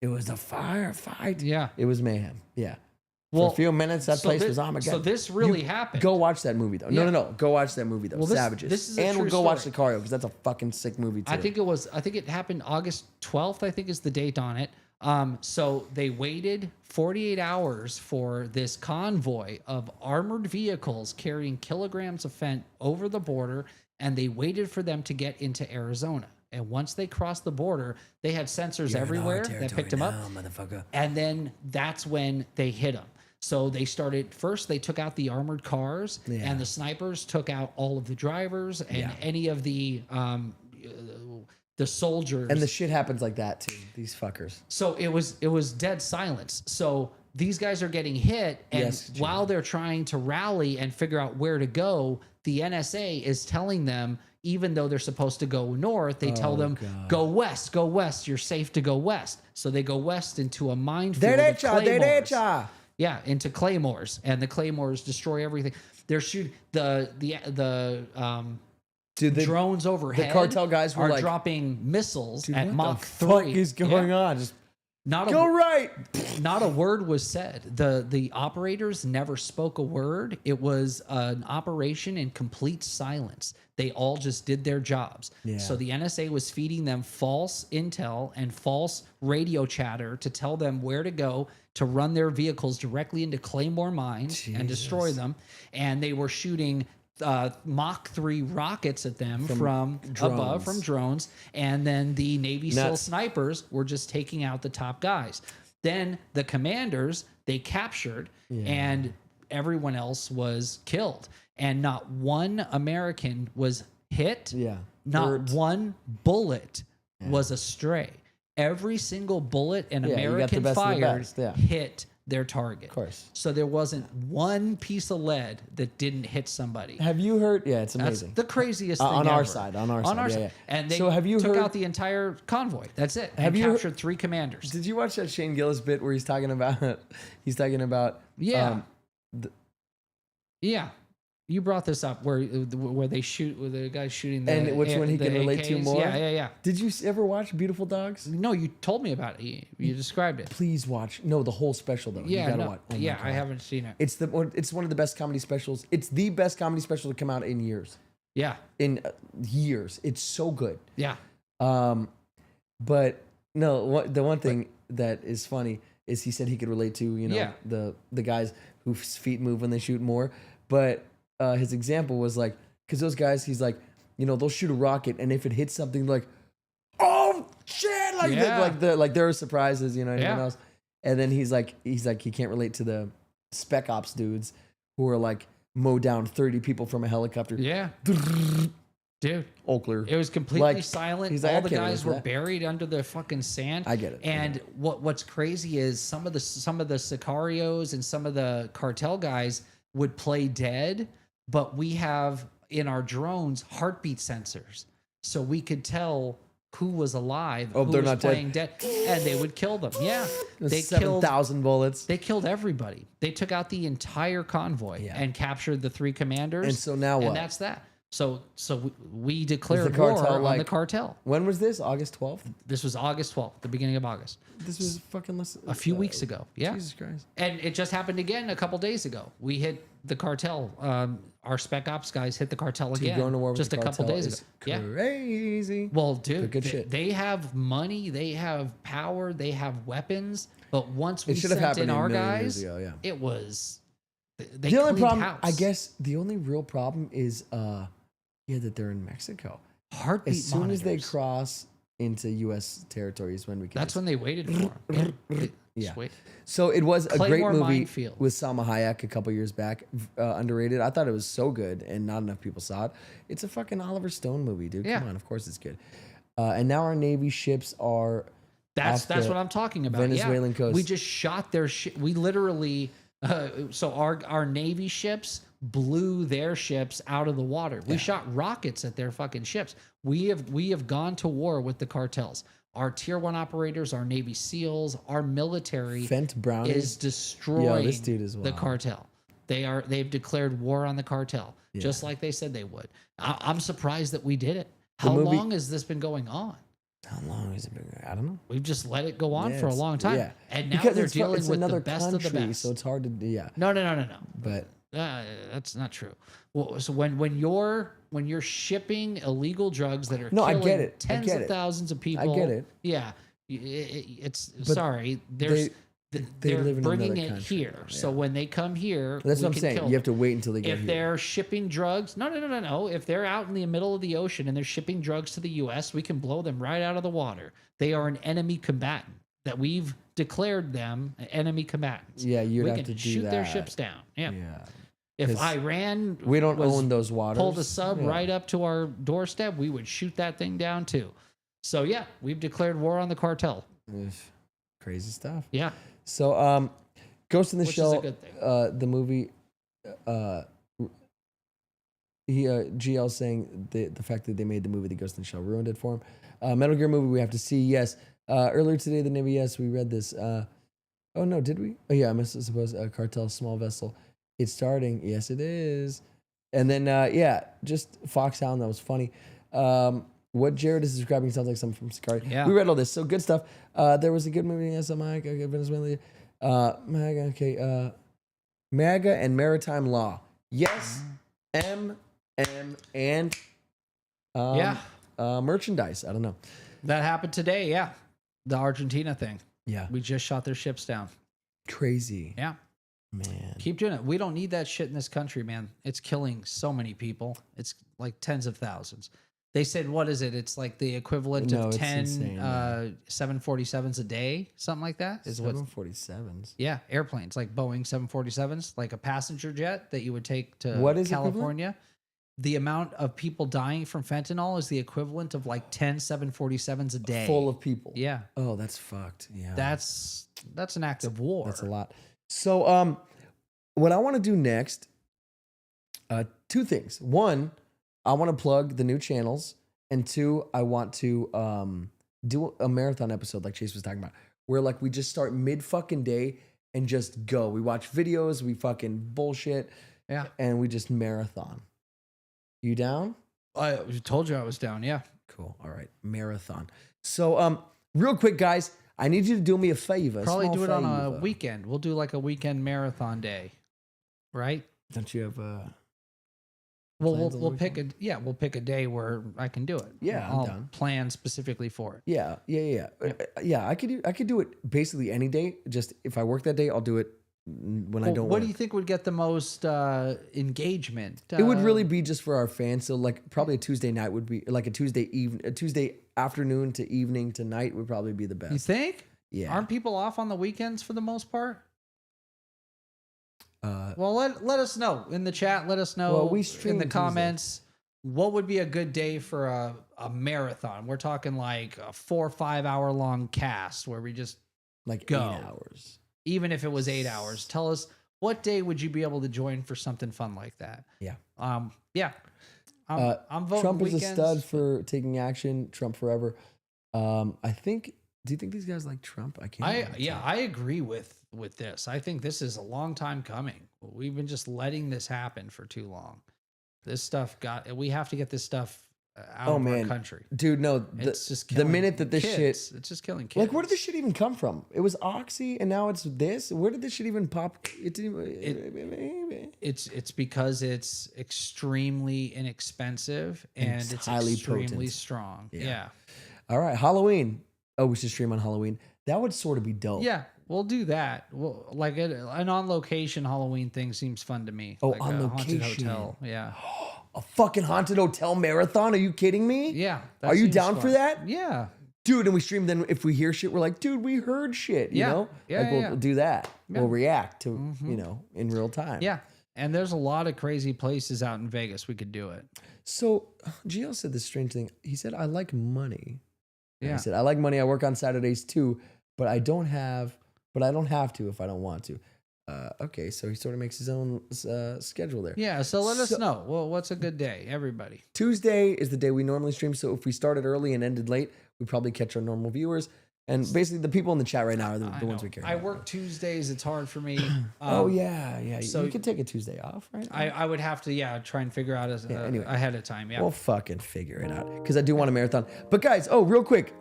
a firefight. Yeah. It was mayhem. Yeah. Well, For a few minutes, that place was Armageddon. So this really happened. Go watch that movie though. Yeah. No. Go watch that movie though. Well, Savages. this is a and true we'll go watch story. Sicario because that's a fucking sick movie too. I think it happened August 12th, I think is the date on it. So they waited 48 hours for this convoy of armored vehicles carrying kilograms of fent over the border, and they waited for them to get into Arizona. And once they crossed the border, they had sensors everywhere that picked them up. Motherfucker. And then that's when they hit them. So they took out the armored cars, and the snipers took out all of the drivers and any of the soldiers. And the shit happens like that too. These fuckers. So it was dead silence. So these guys are getting hit, and Yes, Jim. while they're trying to rally and figure out where to go, the NSA is telling them, even though they're supposed to go north, they tell them, go west, you're safe to go west. So they go west into a minefield of claymores. Yeah, into claymores, and the claymores destroy everything. They're shooting the drones overhead. The cartel guys were are like, dropping missiles at what Mach the 3. fuck is going on? Just Not go a, right. not a word was said. The operators never spoke a word. It was an operation in complete silence. They all just did their jobs. Yeah. So the NSA was feeding them false intel and false radio chatter to tell them where to go to run their vehicles directly into Claymore mines and destroy them. And they were shooting Mach 3 rockets at them from above, from drones. And then the Navy SEAL snipers were just taking out the top guys. Then the commanders, they captured, and everyone else was killed. And not one American was hit. Yeah. Not one bullet was astray. Every single bullet an you got the American best of the fired best, yeah. hit their target. Of course. So there wasn't one piece of lead that didn't hit somebody. Have you heard? Yeah, it's That's amazing. the craziest thing on ever. our side. On our side. Yeah. And they So have you took heard- out the entire convoy. That's it. Have and you captured 3 commanders. Did you watch that Shane Gillis bit where he's talking about Yeah. Yeah. You brought this up where they shoot, where the guy's shooting the and which one he the can relate to AKs. more? Yeah. Did you ever watch Beautiful Dogs? No, you told me about it. You described it. Please watch. No, the whole special though. Yeah, you gotta no, watch. Oh my yeah, I God. haven't seen it. It's one of the best comedy specials. It's the best comedy special to come out in years. Yeah, In years, it's so good. yeah, But no, the one thing that is funny is he said he could relate to Yeah. the guys whose feet move when they shoot more. But his example was like, because those guys, he's like, they'll shoot a rocket, and if it hits something, like, oh shit, like Yeah. there are surprises, anyone Yeah. else. And then he's like he can't relate to the Spec Ops dudes who are like mow down 30 people from a helicopter. yeah. Dude, Oakler. it was completely Like, silent. he's like, I All the can't relate guys to were that. buried under the fucking sand. I get it. And what's crazy is some of the sicarios and some of the cartel guys would play dead, but we have in our drones heartbeat sensors, so we could tell who was alive, Oh, who they're was not dead. playing dead, and they would kill them. Yeah, they killed 7,000 bullets. They killed everybody. They took out the entire convoy and captured the 3 commanders. And so now what? And that's that. So we declared the war cartel on like- the cartel. When was this? August 12th? This was August 12th, the beginning of August, This was fucking a few weeks ago. Yeah, Jesus Christ. and it just happened again a couple days ago. We hit the cartel. Our Spec Ops guys hit the cartel again Going to war with just the a couple cartel days is ago. Yeah. Crazy. Well, dude, Good shit. they have money, they have power, they have weapons. But once we It should have sent in happened our a million guys, years ago, yeah. it was they The only cleaned problem, house. I guess, the only real problem is Yeah, that they're in Mexico. Heartbeat As soon as they monitors. cross into U.S. territories, when we can. That's when they waited for him. Yeah. Yeah. Just wait. So it was a great Claymore movie Minefield. with Salma Hayek a couple years back. Underrated. I thought it was so good, and not enough people saw it. It's a fucking Oliver Stone movie, dude. Yeah. Come on, of course it's good. And now our Navy ships are. That's off the what I'm talking about. Venezuelan yeah. coast. We just shot their ship. We literally, so our Navy ships blew their ships out of the water. We shot rockets at their fucking ships. We have gone to war with the cartels. Our tier 1 operators, our Navy SEALs, our military Fent Brownie is destroying this dude is the wild. cartel. They've declared war on the cartel, just like they said they would. I'm surprised that we did it. How movie- long has this been going on? How long has it been? I don't know. We've just let it go on Yeah, for a it's- long time. Yeah. And now Because they're it's dealing it's with another the best of the country, best. so it's hard to. Yeah. No. But That's not true. Well, so when you're shipping illegal drugs that are No, I killing get it. I tens get of it. thousands of people, get it. Yeah, it's But sorry. There's they they're live in bringing another it country here. now, So yeah. when they come here, that's we what I'm can saying. kill You have to them. wait until they get If here. they're shipping drugs, no. If they're out in the middle of the ocean and they're shipping drugs to the U.S., we can blow them right out of the water. They are an enemy combatant that we've declared them enemy combatants. Yeah, you'd we have can to do shoot their that. ships down. Yeah. Yeah. If 'Cause Iran We don't was- own those waters. pulled a sub Yeah. right up to our doorstep, we would shoot that thing down too. So yeah, we've declared war on the cartel. Ugh, crazy stuff. Yeah. So, Ghost in the Which is a Shell, good thing. the movie, GL saying the fact that they made the movie The Ghost in the Shell ruined it for him. Metal Gear movie we have to see. Yes. Earlier today, the Navy. Yes, we read this. Oh no, did we? Oh yeah, I suppose Cartel Small Vessel. It's starting. Yes, it is. And then just Foxhound. That was funny. What Jared is describing sounds like something from Sicario. Yeah. We read all this. So good stuff. There was a good movie. SMI. Okay, Venezuela. MAGA. Okay. MAGA and Maritime Law. Yes. M and merchandise. I don't know. That happened today. Yeah. The Argentina thing. Yeah. We just shot their ships down. Crazy. Yeah. Man. Keep doing it. We don't need that shit in this country, man. It's killing so many people. It's like tens of thousands. They said, what is it? It's like the equivalent No, of it's 10 insane, 747s a day, something like that. Is what? 747s. Yeah, airplanes like Boeing 747s, like a passenger jet that you would take to What is equivalent? California. The amount of people dying from fentanyl is the equivalent of like 10 747s a day. Full of people. Yeah, Oh, that's fucked. Yeah. that's an act of war. That's a lot. So, what I want to do next, two things. One, I want to plug the new channels, and two, I want to do a marathon episode like Chase was talking about, where like we just start mid fucking day and just go. We watch videos, we fucking bullshit, Yeah, and we just marathon. You down? I told you I was down. Yeah. Cool. All right, marathon. So, real quick, guys, I need you to do me a favor. Probably small do it on a favor. weekend. We'll do like a weekend marathon day, right? Don't you have Well, plans on the we'll pick we'll pick a day where I can do it. Yeah, I'm I'll down. plan specifically for it. Yeah. Yeah. I could do it basically any day. Just if I work that day, I'll do it when I Well, don't. what work. do you think would get the most engagement? It would really be just for our fans. So like probably a Tuesday night would be like a Tuesday afternoon to evening to night would probably be the best. You think? Yeah. Aren't people off on the weekends for the most part? Uh, Well, let us know in the chat. Let us know Well, we in stream the Tuesday. comments what would be a good day for a marathon. We're talking like a 4 or 5 hour long cast where we just, like Go. 8 hours. even if it was 8 hours, tell us what day would you be able to join for something fun like that. Yeah. Yeah. I'm voting Trump weekends. is a stud for taking action. Trump forever. I think. Do you think these guys like Trump? I can't. really tell. I agree with this. I think this is a long time coming. We've been just letting this happen for too long. This stuff we have to get this stuff out of our country. Dude, no. It's just the killing minute that this kids. shit. It's just killing kids. Like, where did this shit even come from? It was Oxy, and now it's this. Where did this shit even pop? It didn't. It's because it's extremely inexpensive and it's highly extremely potent. strong. Yeah. Yeah. All right, Halloween. Oh, we should stream on Halloween. That would sort of be dope. Yeah, we'll do that. Well, like an on location Halloween thing seems fun to me. Oh, like on a haunted location. hotel. Yeah. a fucking haunted hotel marathon. Are you kidding me? Yeah. that Are you seems down for fun. that? Yeah. Dude, and we stream. Then if we hear shit, we're like, dude, we heard shit. You Yeah. know, Yeah, like yeah, we'll yeah. do that. Yeah. We'll react to in real time. Yeah. And there's a lot of crazy places out in Vegas we could do it. So GL said this strange thing. He said, "I like money." And Yeah. I said, "I like money. I work on Saturdays too, but I don't have to if I don't want to." Okay, so he sort of makes his own schedule there. Yeah. So let us know. Well, what's a good day, everybody? Tuesday is the day we normally stream. So if we started early and ended late, we probably catch our normal viewers. And basically, the people in the chat right now are the ones we care I about. work Tuesdays. It's hard for me. Oh yeah. so- you could take a Tuesday off, right? I would have to, try and figure out anyway. ahead of time. Yeah. We'll fucking figure it out because I do want a marathon. But guys, real quick,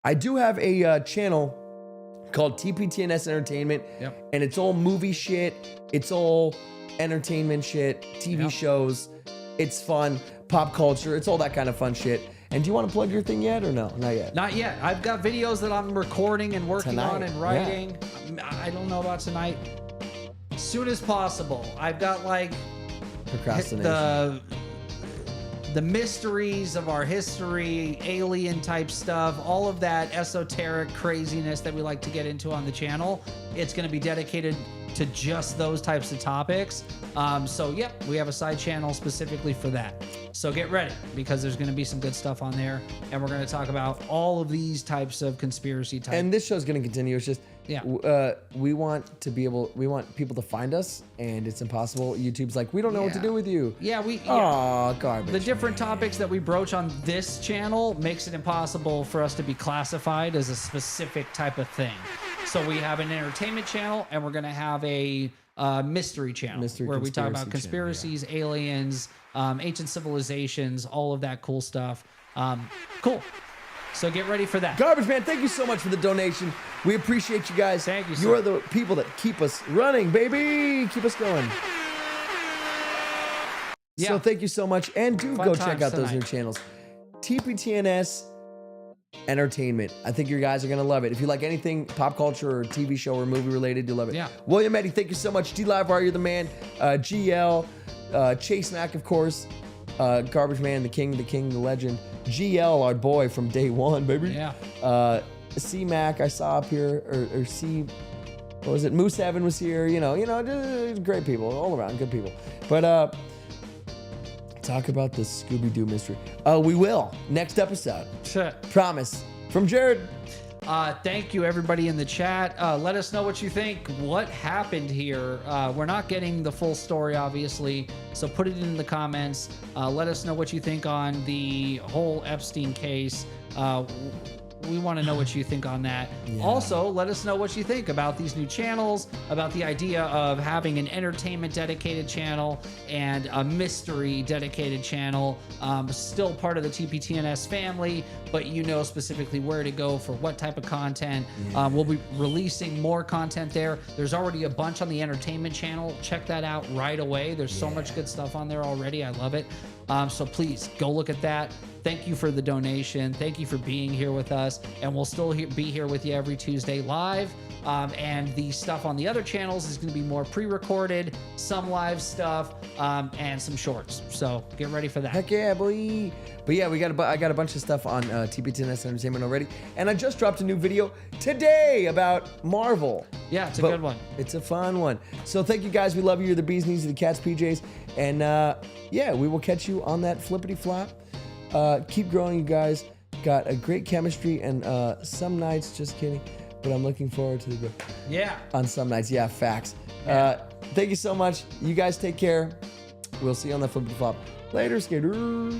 I do have a channel called TPTNS Entertainment, Yep. and it's all movie shit. It's all entertainment shit, TV Yep. shows. It's fun, pop culture. It's all that kind of fun shit. And do you want to plug your thing yet or no? Not yet. Not yet. I've got videos that I'm recording and working on Tonight, and writing. I don't know about tonight. As soon as possible. I've got like Procrastination. the mysteries of our history, alien type stuff, all of that esoteric craziness that we like to get into on the channel. It's going to be dedicated to just those types of topics. So yep, we have a side channel specifically for that. So get ready because there's going to be some good stuff on there, and we're going to talk about all of these types of conspiracy type. And this show's going to continue. It's just, we want people to find us, and it's impossible. YouTube's like, we don't know what to do with you. Yeah, Oh, garbage. the different topics that we broach on this channel makes it impossible for us to be classified as a specific type of thing. So we have an entertainment channel, and we're going to have a mystery channel where we talk about conspiracies, aliens, ancient civilizations, all of that cool stuff. Cool. So get ready for that. Garbage Man, thank you so much for the donation. We appreciate you guys. Thank you, You sir. are the people that keep us running, baby. Keep us going. Yeah. So thank you so much. And do Fun go check times out those tonight. new channels. TPTNS Entertainment. I think you guys are going to love it. If you like anything pop culture or TV show or movie related, you'll love it. Yeah. William Eddy, thank you so much. D-Live, you're the man. GL, Chase Mack, of course. Garbage Man, the king, the legend. GL, our boy from day one, baby. Yeah. C Mac, I saw up here, or C, what was it? Moose Heaven was here. You know, just great people, all around, good people. But talk about the Scooby-Doo mystery. We will next episode. Shit. Promise. From Jared. Thank you, everybody in the chat. Let us know what you think. What happened here? We're not getting the full story, obviously, so put it in the comments. Let us know what you think on the whole Epstein case. We want to know what you think on that. Also, let us know what you think about these new channels, about the idea of having an entertainment dedicated channel and a mystery dedicated channel. Still part of the TPTNS family, but you know specifically where to go for what type of content. We'll be releasing more content there. There's already a bunch on the entertainment channel. Check that out right away. There's so much good stuff on there already. I love it. So please go look at that. Thank you for the donation. Thank you for being here with us. And we'll still be here with you every Tuesday live. And the stuff on the other channels is going to be more pre-recorded, some live stuff, and some shorts. So get ready for that. Heck yeah, boy. But yeah, I got a bunch of stuff on TPTNS Entertainment already. And I just dropped a new video today about Marvel. Yeah, it's a good one. It's a fun one. So thank you guys. We love you. You're the bees knees, you're the cat's PJs. And yeah, we will catch you on that flippity flop. Keep growing, you guys. Got a great chemistry, and some nights, just kidding, but I'm looking forward to the growth. Yeah. On some nights, yeah, facts. Thank you so much. You guys take care. We'll see you on that flippity flop. Later, skater.